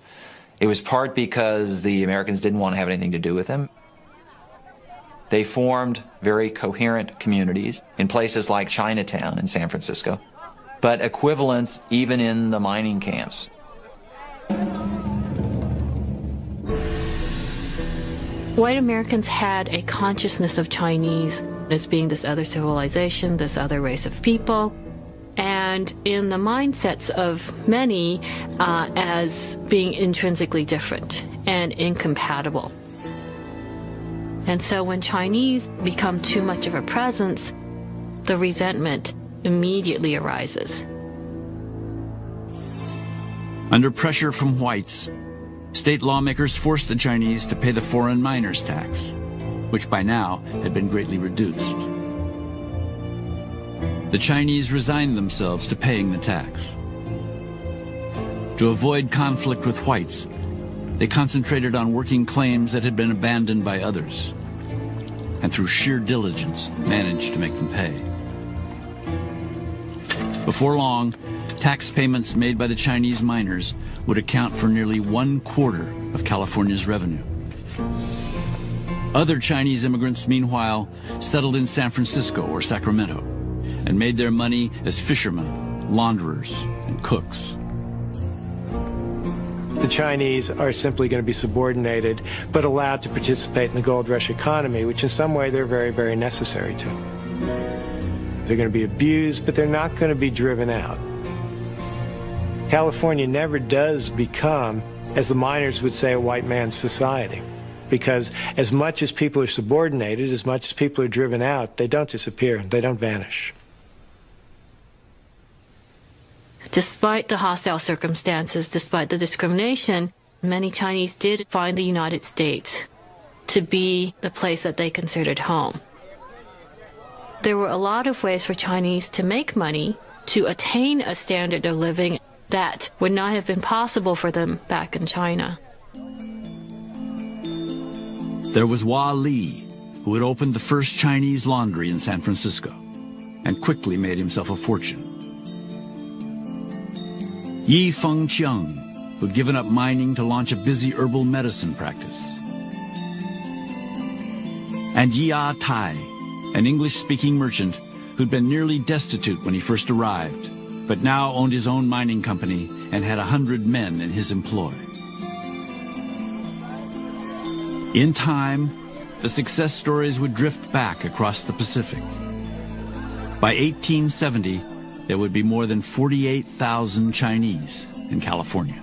[SPEAKER 2] It was part because the Americans didn't want to have anything to do with them. They formed very coherent communities in places like Chinatown in San Francisco, but equivalents even in the mining camps.
[SPEAKER 16] White Americans had a consciousness of Chinese as being this other civilization, this other race of people, and in the mindsets of many as being intrinsically different and incompatible. And so when Chinese become too much of a presence, the resentment immediately arises.
[SPEAKER 1] Under pressure from whites, state lawmakers forced the Chinese to pay the foreign miners' tax, which by now had been greatly reduced. The Chinese resigned themselves to paying the tax. To avoid conflict with whites, they concentrated on working claims that had been abandoned by others, and through sheer diligence managed to make them pay. Before long, tax payments made by the Chinese miners would account for nearly 1/4 of California's revenue. Other Chinese immigrants, meanwhile, settled in San Francisco or Sacramento and made their money as fishermen, launderers, and cooks.
[SPEAKER 13] The Chinese are simply going to be subordinated, but allowed to participate in the gold rush economy, which in some way they're very, very necessary to. They're going to be abused, but they're not going to be driven out. California never does become, as the miners would say, a white man's society. Because as much as people are subordinated, as much as people are driven out, they don't disappear, they don't vanish.
[SPEAKER 16] Despite the hostile circumstances, despite the discrimination, many Chinese did find the United States to be the place that they considered home. There were a lot of ways for Chinese to make money, to attain a standard of living that would not have been possible for them back in China.
[SPEAKER 1] There was Hua Li, who had opened the first Chinese laundry in San Francisco and quickly made himself a fortune. Yi Fengqiang, who'd given up mining to launch a busy herbal medicine practice. And Ya Tai, an English-speaking merchant who'd been nearly destitute when he first arrived, but now owned his own mining company and had 100 men in his employ. In time, the success stories would drift back across the Pacific. By 1870, there would be more than 48,000 Chinese in California.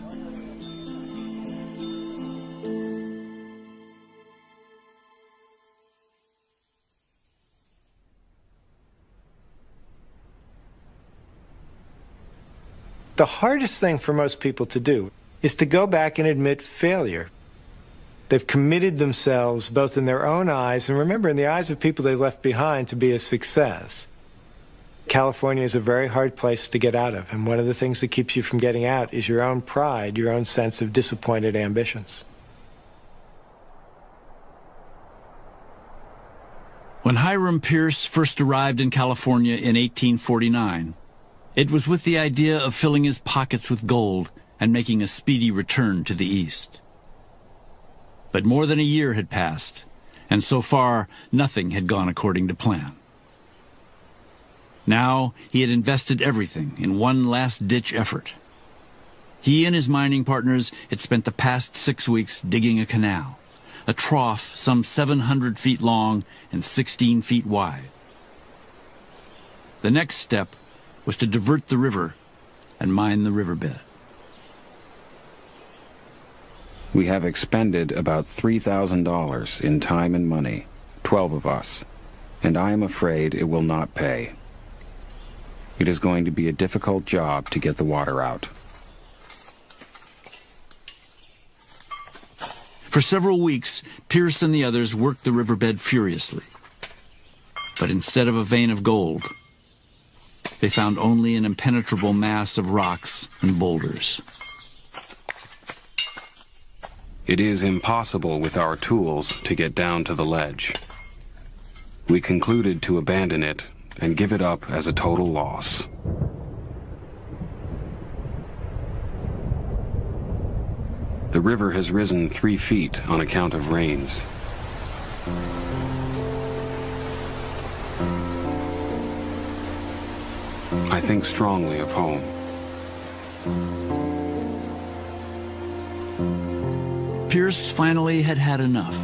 [SPEAKER 13] The hardest thing for most people to do is to go back and admit failure. They've committed themselves, both in their own eyes and, remember, in the eyes of people they left behind, to be a success. California is a very hard place to get out of, and one of the things that keeps you from getting out is your own pride, your own sense of disappointed ambitions.
[SPEAKER 1] When Hiram Pierce first arrived in California in 1849, it was with the idea of filling his pockets with gold and making a speedy return to the East. But more than a year had passed, and so far nothing had gone according to plan. Now he had invested everything in one last-ditch effort. He and his mining partners had spent the past 6 weeks digging a canal, a trough some 700 feet long and 16 feet wide. The next step was to divert the river and mine the riverbed.
[SPEAKER 20] We have expended about $3,000 in time and money, 12 of us, and I am afraid it will not pay. It is going to be a difficult job to get the water out.
[SPEAKER 1] For several weeks, Pierce and the others worked the riverbed furiously. But instead of a vein of gold, they found only an impenetrable mass of rocks and boulders.
[SPEAKER 20] It is impossible with our tools to get down to the ledge. We concluded to abandon it and give it up as a total loss. The river has risen 3 feet on account of rains. I think strongly of home.
[SPEAKER 1] Pierce finally had had enough.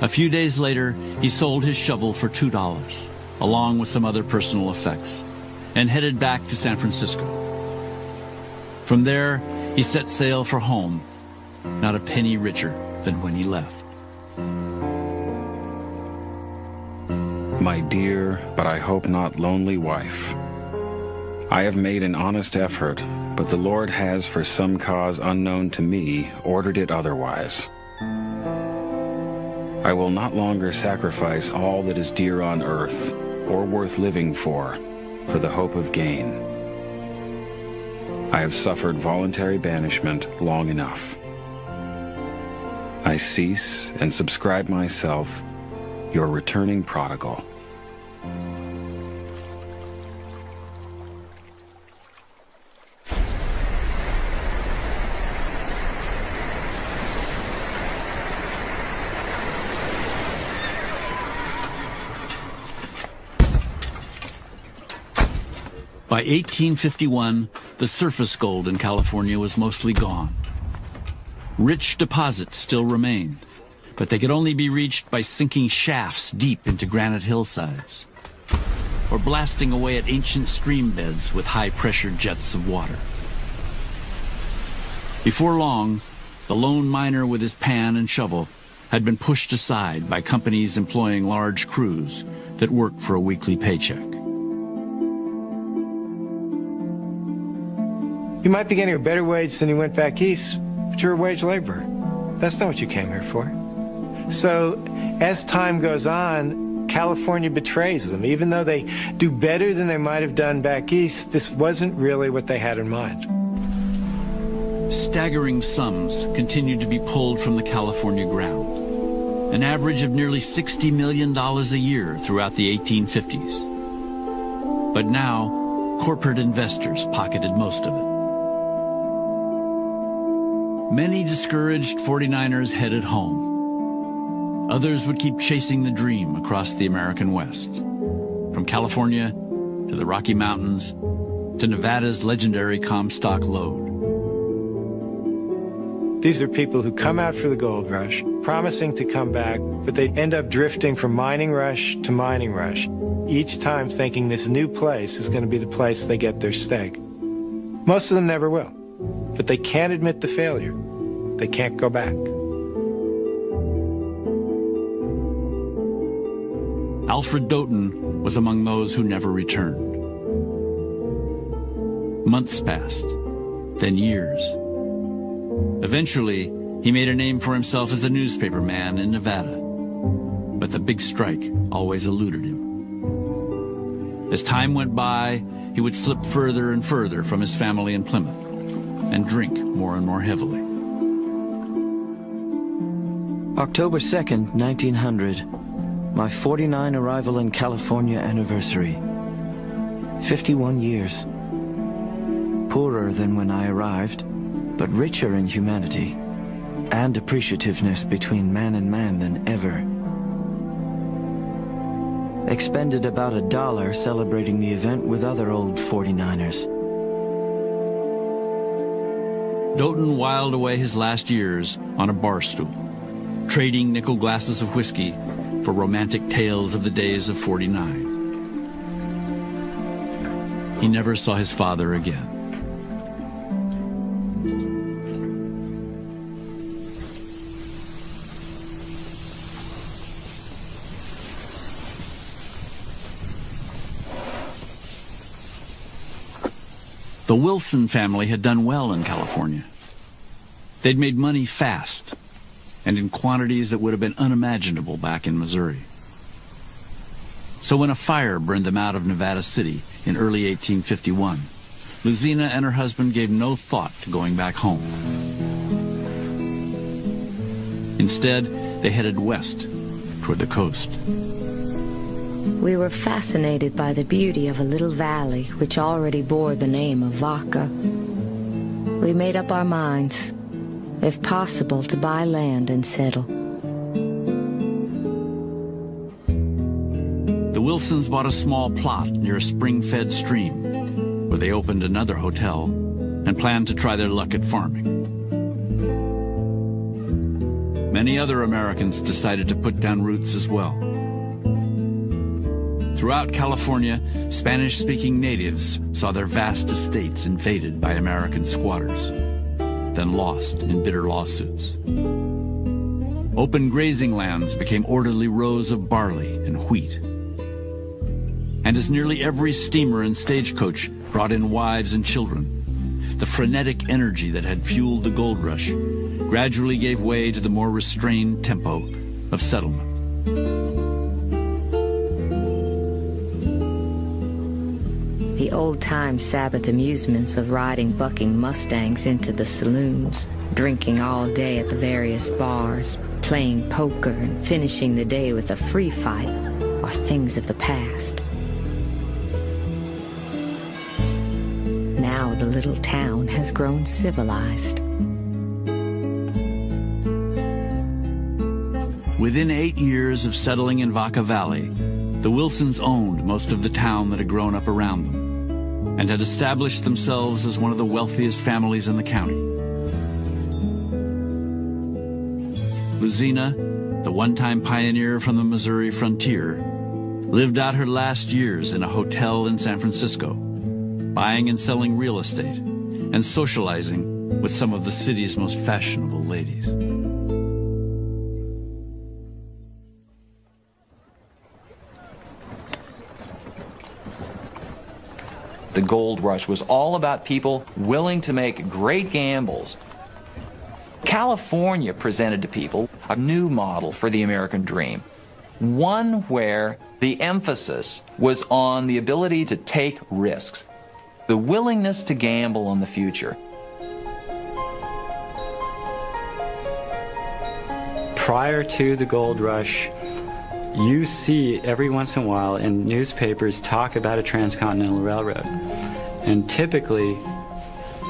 [SPEAKER 1] A few days later, he sold his shovel for $2, along with some other personal effects, and headed back to San Francisco. From there, he set sail for home, not a penny richer than when he left.
[SPEAKER 20] My dear, but I hope not lonely wife, I have made an honest effort, but the Lord has, for some cause unknown to me, ordered it otherwise. I will not longer sacrifice all that is dear on earth, or worth living for the hope of gain. I have suffered voluntary banishment long enough. I cease and subscribe myself, your returning prodigal.
[SPEAKER 1] By 1851, the surface gold in California was mostly gone. Rich deposits still remained, but they could only be reached by sinking shafts deep into granite hillsides, or blasting away at ancient stream beds with high-pressure jets of water. Before long, the lone miner with his pan and shovel had been pushed aside by companies employing large crews that worked for a weekly paycheck.
[SPEAKER 13] You might be getting a better wage than you went back east, but you're a wage laborer. That's not what you came here for. So as time goes on, California betrays them. Even though they do better than they might have done back east, this wasn't really what they had in mind.
[SPEAKER 1] Staggering sums continued to be pulled from the California ground, an average of nearly $60 million a year throughout the 1850s. But now, corporate investors pocketed most of it. Many discouraged 49ers headed home. Others would keep chasing the dream across the American West, from California to the Rocky Mountains to Nevada's legendary Comstock Lode.
[SPEAKER 13] These are people who come out for the gold rush, promising to come back, but they end up drifting from mining rush to mining rush, each time thinking this new place is going to be the place they get their stake. Most of them never will, but they can't admit the failure. They can't go back.
[SPEAKER 1] Alfred Doughton was among those who never returned. Months passed, then years. Eventually, he made a name for himself as a newspaperman in Nevada, but the big strike always eluded him. As time went by, he would slip further and further from his family in Plymouth and drink more and more heavily.
[SPEAKER 21] October 2nd, 1900, my 49 arrival in California anniversary. 51 years. Poorer than when I arrived, but richer in humanity and appreciativeness between man and man than ever. Expended about $1 celebrating the event with other old 49ers.
[SPEAKER 1] Doughton whiled away his last years on a bar stool, trading nickel glasses of whiskey for romantic tales of the days of 49. He never saw his father again. The Wilson family had done well in California. They'd made money fast, and in quantities that would have been unimaginable back in Missouri. So when a fire burned them out of Nevada City in early 1851, Luzina and her husband gave no thought to going back home. Instead, they headed west toward the coast.
[SPEAKER 19] We were fascinated by the beauty of a little valley which already bore the name of Vaca. We made up our minds, if possible, to buy land and settle.
[SPEAKER 1] The Wilsons bought a small plot near a spring-fed stream, where they opened another hotel and planned to try their luck at farming. Many other Americans decided to put down roots as well. Throughout California, Spanish-speaking natives saw their vast estates invaded by American squatters, then lost in bitter lawsuits. Open grazing lands became orderly rows of barley and wheat. And as nearly every steamer and stagecoach brought in wives and children, the frenetic energy that had fueled the gold rush gradually gave way to the more restrained tempo of settlement.
[SPEAKER 19] The old-time Sabbath amusements of riding bucking Mustangs into the saloons, drinking all day at the various bars, playing poker and finishing the day with a free fight are things of the past. Now the little town has grown civilized.
[SPEAKER 1] Within 8 years of settling in Vaca Valley, the Wilsons owned most of the town that had grown up around them and had established themselves as one of the wealthiest families in the county. Luzina, the one-time pioneer from the Missouri frontier, lived out her last years in a hotel in San Francisco, buying and selling real estate and socializing with some of the city's most fashionable ladies.
[SPEAKER 2] The gold rush was all about people willing to make great gambles. California presented to people a new model for the American dream, one where the emphasis was on the ability to take risks, the willingness to gamble on the future.
[SPEAKER 15] Prior to the gold rush, you see every once in a while in newspapers talk about a transcontinental railroad. And typically,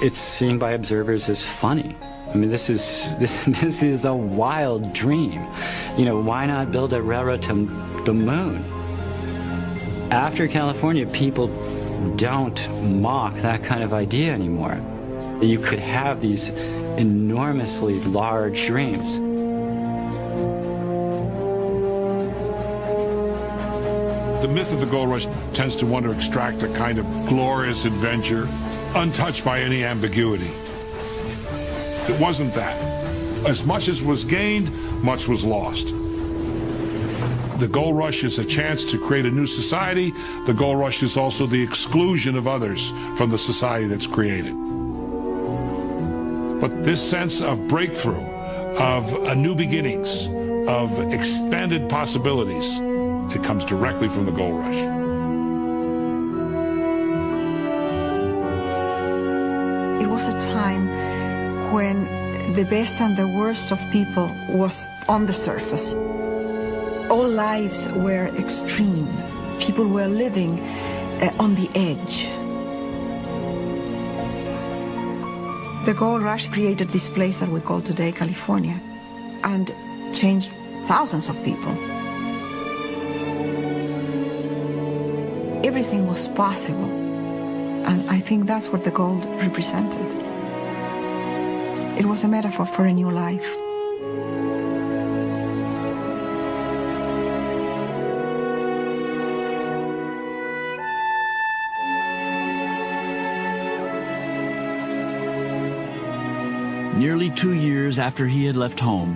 [SPEAKER 15] it's seen by observers as funny. I mean, this is a wild dream. You know, why not build a railroad to the moon? After California, people don't mock that kind of idea anymore. You could have these enormously large dreams.
[SPEAKER 5] The myth of the gold rush tends to want to extract a kind of glorious adventure, untouched by any ambiguity. It wasn't that. As much as was gained, much was lost. The gold rush is a chance to create a new society. The gold rush is also the exclusion of others from the society that's created. But this sense of breakthrough, of new beginnings, of expanded possibilities, it comes directly from the gold rush.
[SPEAKER 3] It was a time when the best and the worst of people was on the surface. All lives were extreme. People were living on the edge. The gold rush created this place that we call today California and changed thousands of people. Everything was possible, and I think that's what the gold represented. It was a metaphor for a new life.
[SPEAKER 1] Nearly 2 years after he had left home,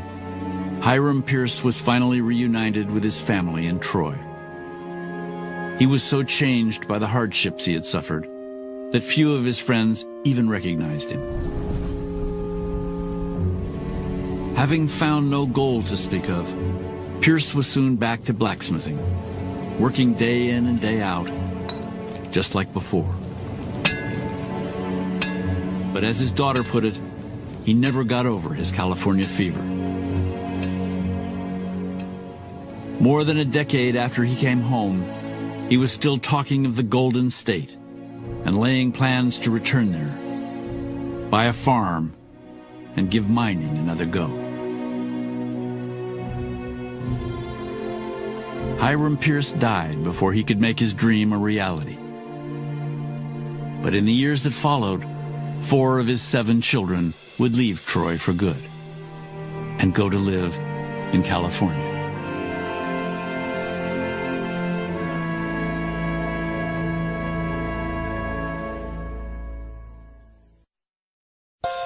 [SPEAKER 1] Hiram Pierce was finally reunited with his family in Troy. He was so changed by the hardships he had suffered that few of his friends even recognized him. Having found no gold to speak of, Pierce was soon back to blacksmithing, working day in and day out, just like before. But as his daughter put it, he never got over his California fever. More than a decade after he came home, he was still talking of the Golden State and laying plans to return there, buy a farm, and give mining another go. Hiram Pierce died before he could make his dream a reality. But in the years that followed, 4 of his 7 children would leave Troy for good and go to live in California.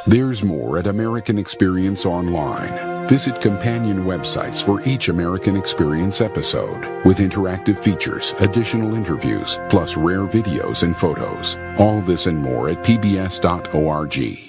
[SPEAKER 6] There's more at American Experience Online. Visit companion websites for each American Experience episode with interactive features, additional interviews, plus rare videos and photos. All this and more at pbs.org.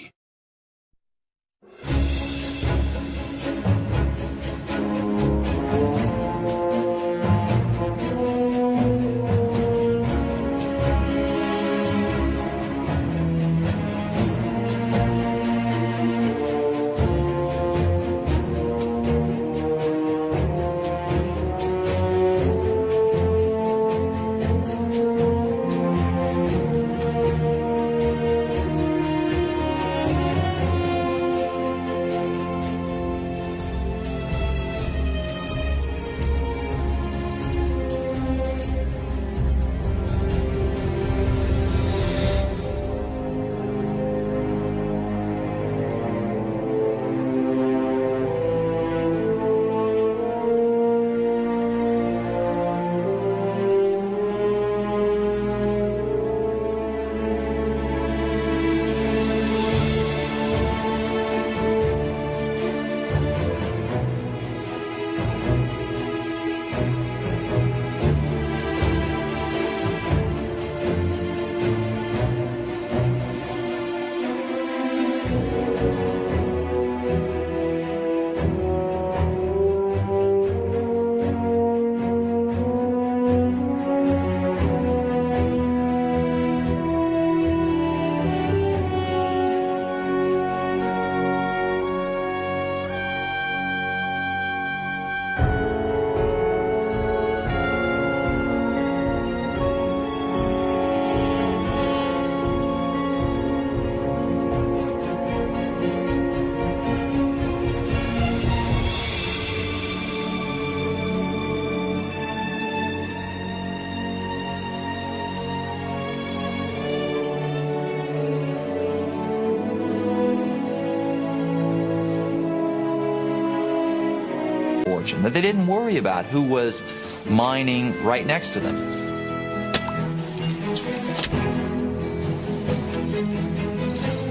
[SPEAKER 2] That they didn't worry about who was mining right next to them.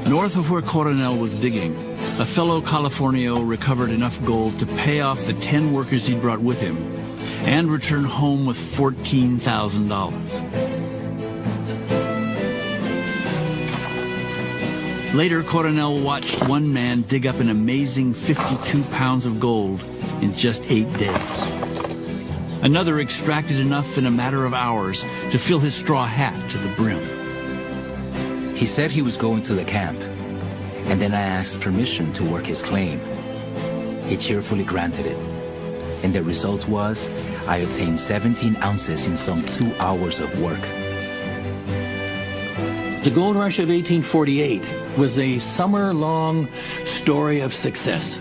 [SPEAKER 1] North of where Coronel was digging, a fellow Californio recovered enough gold to pay off the 10 workers he brought with him and return home with $14,000. Later, Coronel watched one man dig up an amazing 52 pounds of gold in just 8 days. Another extracted enough in a matter of hours to fill his straw hat to the brim.
[SPEAKER 7] He said he was going to the camp, and then I asked permission to work his claim. He cheerfully granted it, and the result was I obtained 17 ounces in some 2 hours of work.
[SPEAKER 4] The gold rush of 1848 was a summer-long story of success,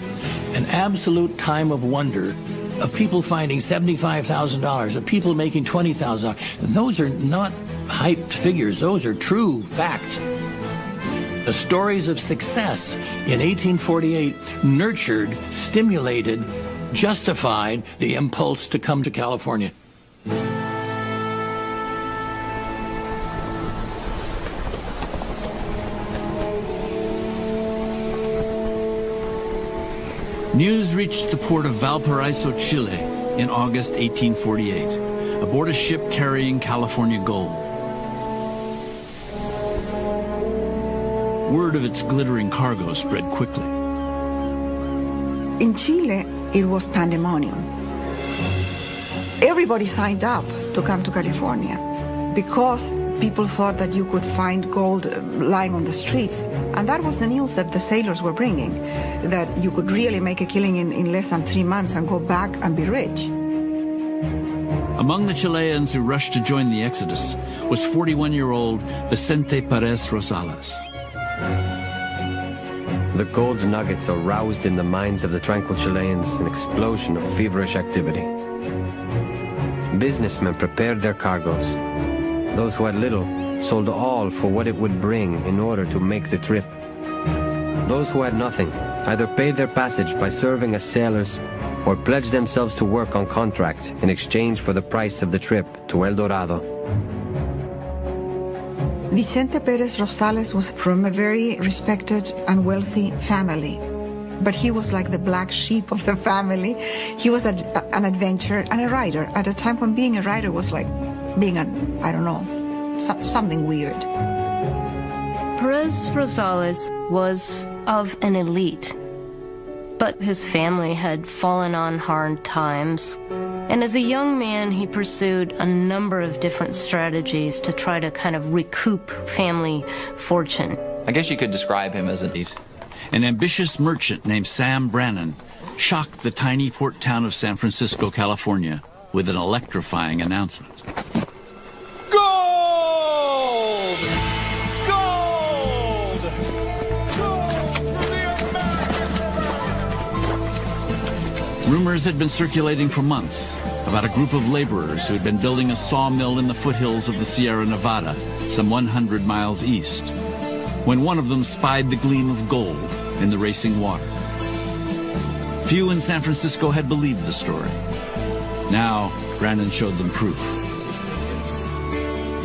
[SPEAKER 4] an absolute time of wonder, of people finding $75,000, of people making $20,000. Those are not hyped figures. Those are true facts. The stories of success in 1848 nurtured, stimulated, justified the impulse to come to California.
[SPEAKER 1] News reached the port of Valparaiso, Chile in August 1848, aboard a ship carrying California gold. Word of its glittering cargo spread quickly.
[SPEAKER 3] In Chile, it was pandemonium. Everybody signed up to come to California because people thought that you could find gold lying on the streets. And that was the news that the sailors were bringing, that you could really make a killing in less than 3 months and go back and be rich.
[SPEAKER 1] Among the Chileans who rushed to join the exodus was 41-year-old Vicente Perez Rosales.
[SPEAKER 10] The gold nuggets aroused in the minds of the tranquil Chileans an explosion of feverish activity. Businessmen prepared their cargoes. Those who had little sold all for what it would bring in order to make the trip. Those who had nothing either paid their passage by serving as sailors or pledged themselves to work on contract in exchange for the price of the trip to El Dorado.
[SPEAKER 3] Vicente Perez Rosales was from a very respected and wealthy family, but he was like the black sheep of the family. He was an adventurer and a writer at a time when being a writer was like being I don't know, something weird.
[SPEAKER 9] Perez Rosales was of an elite, but his family had fallen on hard times. And as a young man, he pursued a number of different strategies to try to kind of recoup family fortune.
[SPEAKER 2] I guess you could describe him as
[SPEAKER 1] an ambitious merchant named Sam Brannan shocked the tiny port town of San Francisco, California, with an electrifying announcement.
[SPEAKER 8] Gold! Gold! Gold for the American Revolution!
[SPEAKER 1] Rumors had been circulating for months about a group of laborers who had been building a sawmill in the foothills of the Sierra Nevada, some 100 miles east, when one of them spied the gleam of gold in the racing water. Few in San Francisco had believed the story. Now, Brannan showed them proof.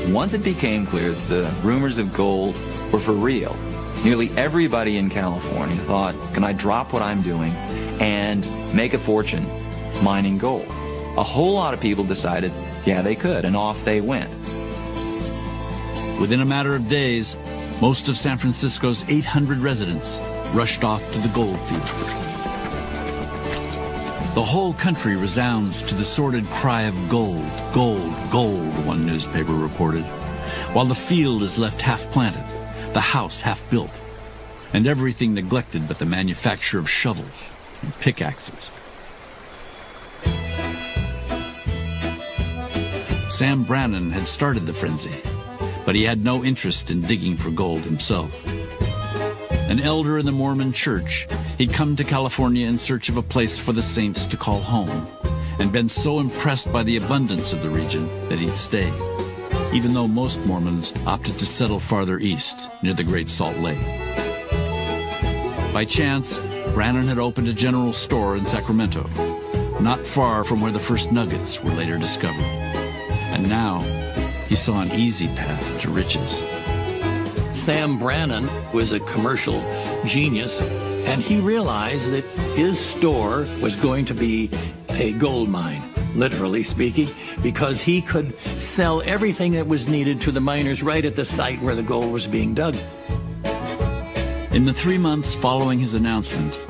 [SPEAKER 2] Once it became clear that the rumors of gold were for real, nearly everybody in California thought, can I drop what I'm doing and make a fortune mining gold? A whole lot of people decided, yeah, they could, and off they went.
[SPEAKER 1] Within a matter of days, most of San Francisco's 800 residents rushed off to the gold fields. The whole country resounds to the sordid cry of gold, gold, gold, one newspaper reported, while the field is left half planted, the house half built, and everything neglected but the manufacture of shovels and pickaxes. Sam Brannan had started the frenzy, but he had no interest in digging for gold himself. An elder in the Mormon church, he'd come to California in search of a place for the saints to call home, and been so impressed by the abundance of the region that he'd stayed, even though most Mormons opted to settle farther east, near the Great Salt Lake. By chance, Brannan had opened a general store in Sacramento, not far from where the first nuggets were later discovered. And now, he saw an easy path to riches.
[SPEAKER 4] Sam Brannan was a commercial genius, and he realized that his store was going to be a gold mine, literally speaking, because he could sell everything that was needed to the miners right at the site where the gold was being dug.
[SPEAKER 1] In the 3 months following his announcement,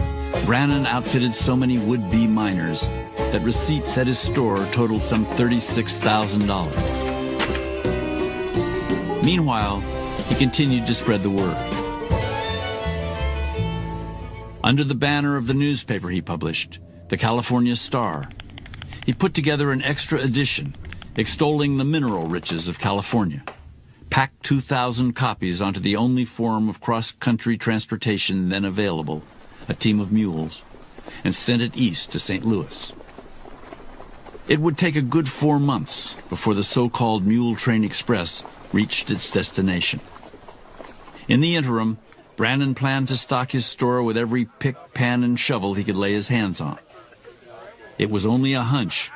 [SPEAKER 1] Brannan outfitted so many would-be miners that receipts at his store totaled some $36,000. Meanwhile, he continued to spread the word. Under the banner of the newspaper he published, the California Star, he put together an extra edition extolling the mineral riches of California, packed 2,000 copies onto the only form of cross-country transportation then available, a team of mules, and sent it east to St. Louis. It would take a good 4 months before the so-called Mule Train Express reached its destination. In the interim, Brannan planned to stock his store with every pick, pan, and shovel he could lay his hands on. It was only a hunch,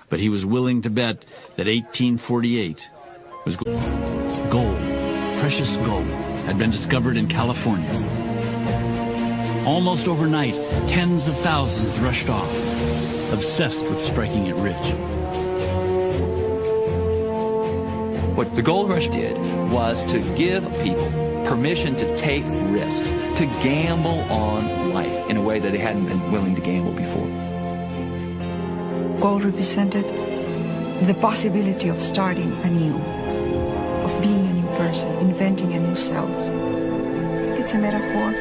[SPEAKER 1] but he was willing to bet that 1848 was gold, precious gold, had been discovered in California. Almost overnight, tens of thousands rushed off, obsessed with striking it rich.
[SPEAKER 2] What the gold rush did was to give people permission to take risks, to gamble on life in a way that they hadn't been willing to gamble before.
[SPEAKER 3] Gold represented the possibility of starting anew, of being a new person, inventing a new self. It's a metaphor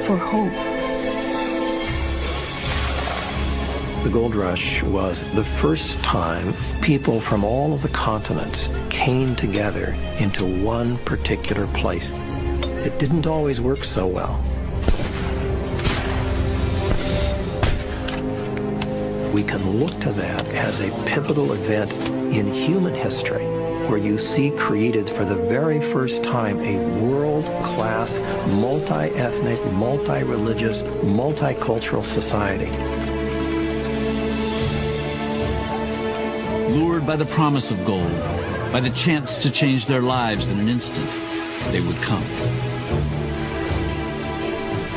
[SPEAKER 3] for hope.
[SPEAKER 11] The gold rush was the first time people from all of the continents came together into one particular place. It didn't always work so well. We can look to that as a pivotal event in human history, where you see created for the very first time a world-class, multi-ethnic, multi-religious, multicultural society.
[SPEAKER 1] Lured by the promise of gold, by the chance to change their lives in an instant, they would come.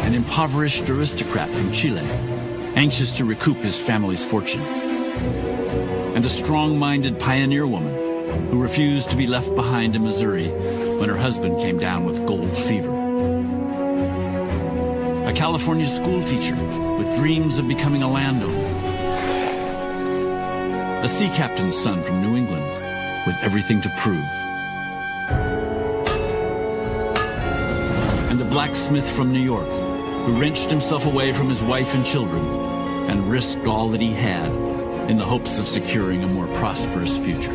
[SPEAKER 1] An impoverished aristocrat from Chile, anxious to recoup his family's fortune. And a strong-minded pioneer woman who refused to be left behind in Missouri when her husband came down with gold fever. A California school teacher with dreams of becoming a landowner. A sea captain's son from New England with everything to prove. And a blacksmith from New York who wrenched himself away from his wife and children and risked all that he had in the hopes of securing a more prosperous future.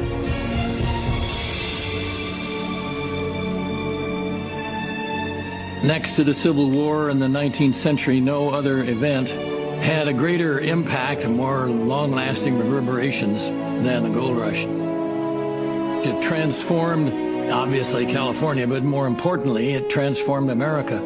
[SPEAKER 4] Next to the Civil War in the 19th century, no other event had a greater impact and more long-lasting reverberations than the gold rush. It transformed, obviously, California, but more importantly, it transformed America.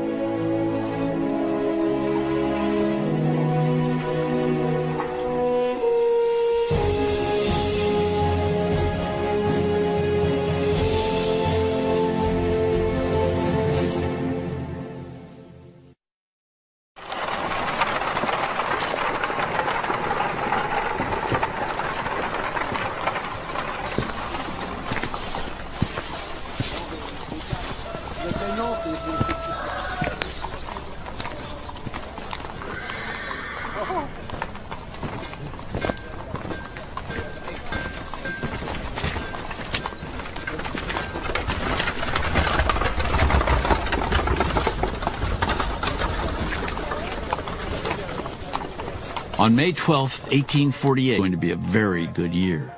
[SPEAKER 1] On May 12th, 1848, going to be a very good year.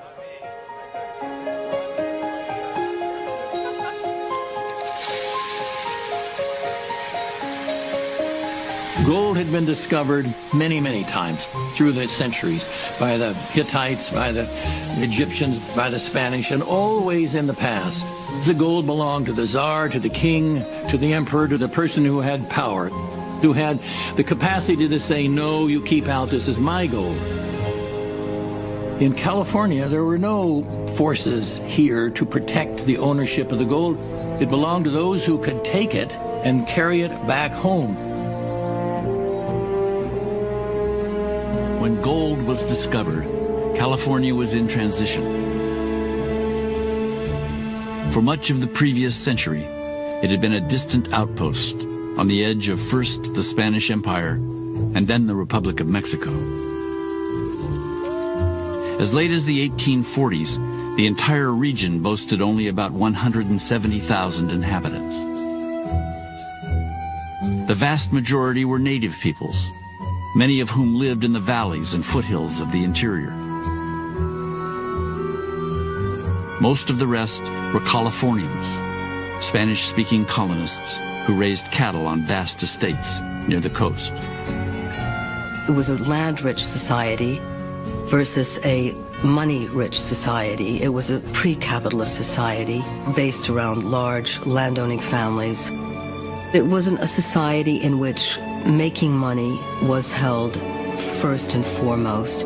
[SPEAKER 4] Gold had been discovered many, many times through the centuries by the Hittites, by the Egyptians, by the Spanish, and always in the past. The gold belonged to the Tsar, to the king, to the emperor, to the person who had power, who had the capacity to say, no, you keep out, this is my gold. In California, there were no forces here to protect the ownership of the gold. It belonged to those who could take it and carry it back home.
[SPEAKER 1] When gold was discovered, California was in transition. For much of the previous century, it had been a distant outpost on the edge of first the Spanish Empire and then the Republic of Mexico. As late as the 1840s, the entire region boasted only about 170,000 inhabitants. The vast majority were native peoples, many of whom lived in the valleys and foothills of the interior. Most of the rest were Californians, Spanish-speaking colonists who raised cattle on vast estates near the coast.
[SPEAKER 18] It was a land-rich society versus a money-rich society. It was a pre-capitalist society based around large landowning families. It wasn't a society in which making money was held first and foremost.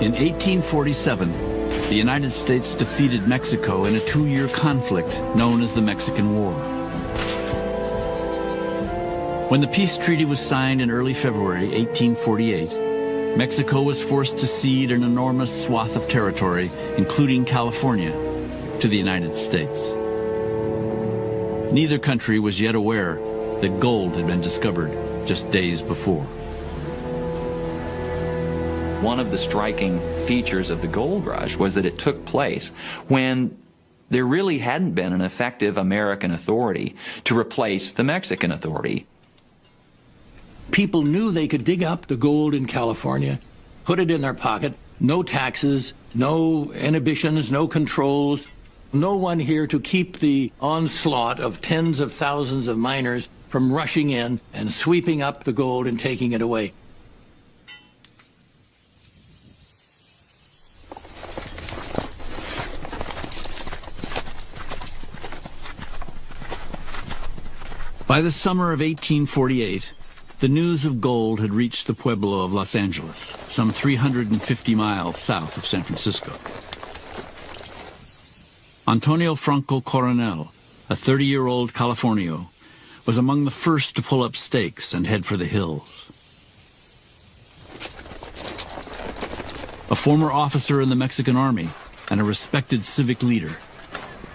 [SPEAKER 1] In 1847, the United States defeated Mexico in a 2-year conflict known as the Mexican War. When the peace treaty was signed in early February 1848, Mexico was forced to cede an enormous swath of territory, including California, to the United States. Neither country was yet aware that gold had been discovered just days before.
[SPEAKER 2] One of the striking features of the gold rush was that it took place when there really hadn't been an effective American authority to replace the Mexican authority.
[SPEAKER 4] People knew they could dig up the gold in California, put it in their pocket, no taxes, no inhibitions, no controls, no one here to keep the onslaught of tens of thousands of miners from rushing in and sweeping up the gold and taking it away.
[SPEAKER 1] By the summer of 1848, the news of gold had reached the pueblo of Los Angeles, some 350 miles south of San Francisco. Antonio Franco Coronel, a 30-year-old Californio, was among the first to pull up stakes and head for the hills. A former officer in the Mexican army and a respected civic leader,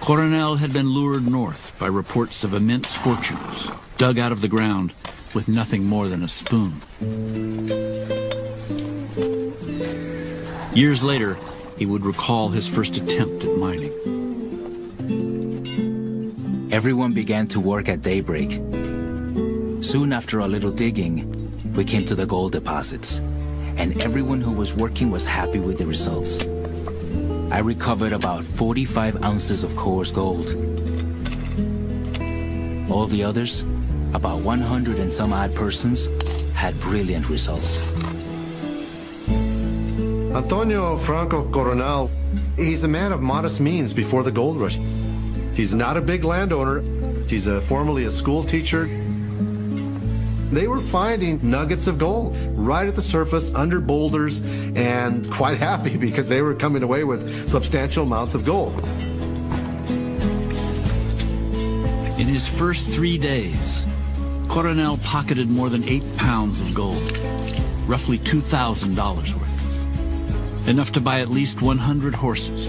[SPEAKER 1] Coronel had been lured north by reports of immense fortunes dug out of the ground with nothing more than a spoon. Years later, he would recall his first attempt at mining.
[SPEAKER 7] Everyone began to work at daybreak. Soon after a little digging, we came to the gold deposits, and everyone who was working was happy with the results. I recovered about 45 ounces of coarse gold. All the others, about 100 and some odd persons, had brilliant results.
[SPEAKER 17] Antonio Franco Coronel, he's a man of modest means before the gold rush. He's not a big landowner. He's formerly a school teacher. They were finding nuggets of gold right at the surface under boulders, and quite happy because they were coming away with substantial amounts of gold.
[SPEAKER 1] In his first 3 days, Coronel pocketed more than 8 pounds of gold, roughly $2,000 worth, enough to buy at least 100 horses.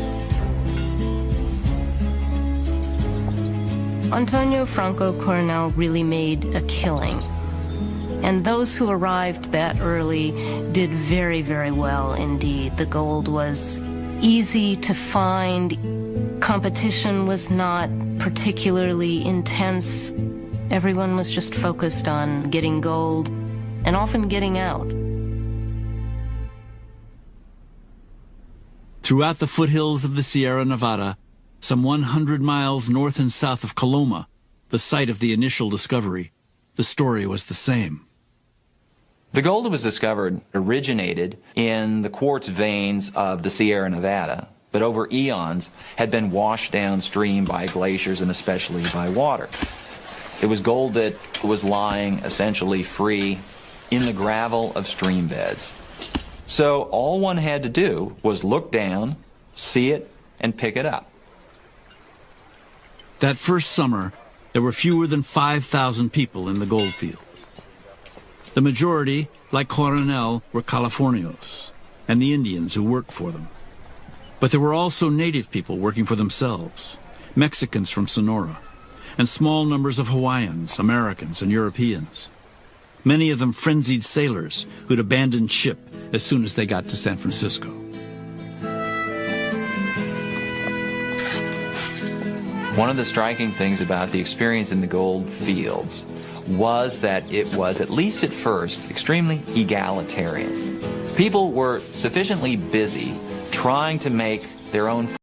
[SPEAKER 9] Antonio Franco Coronel really made a killing. And those who arrived that early did very, very well indeed. The gold was easy to find. Competition was not particularly intense. Everyone was just focused on getting gold and often getting out.
[SPEAKER 1] Throughout the foothills of the Sierra Nevada, some 100 miles north and south of Coloma, the site of the initial discovery, the story was the same.
[SPEAKER 2] The gold that was discovered originated in the quartz veins of the Sierra Nevada, but over eons had been washed downstream by glaciers and especially by water. It was gold that was lying essentially free in the gravel of stream beds. So all one had to do was look down, see it, and pick it up.
[SPEAKER 1] That first summer, there were fewer than 5,000 people in the gold fields. The majority, like Coronel, were Californios and the Indians who worked for them. But there were also native people working for themselves, Mexicans from Sonora, and small numbers of Hawaiians, Americans, and Europeans. Many of them frenzied sailors who'd abandoned ship as soon as they got to San Francisco.
[SPEAKER 2] One of the striking things about the experience in the gold fields was that it was, at least at first, extremely egalitarian. People were sufficiently busy trying to make their own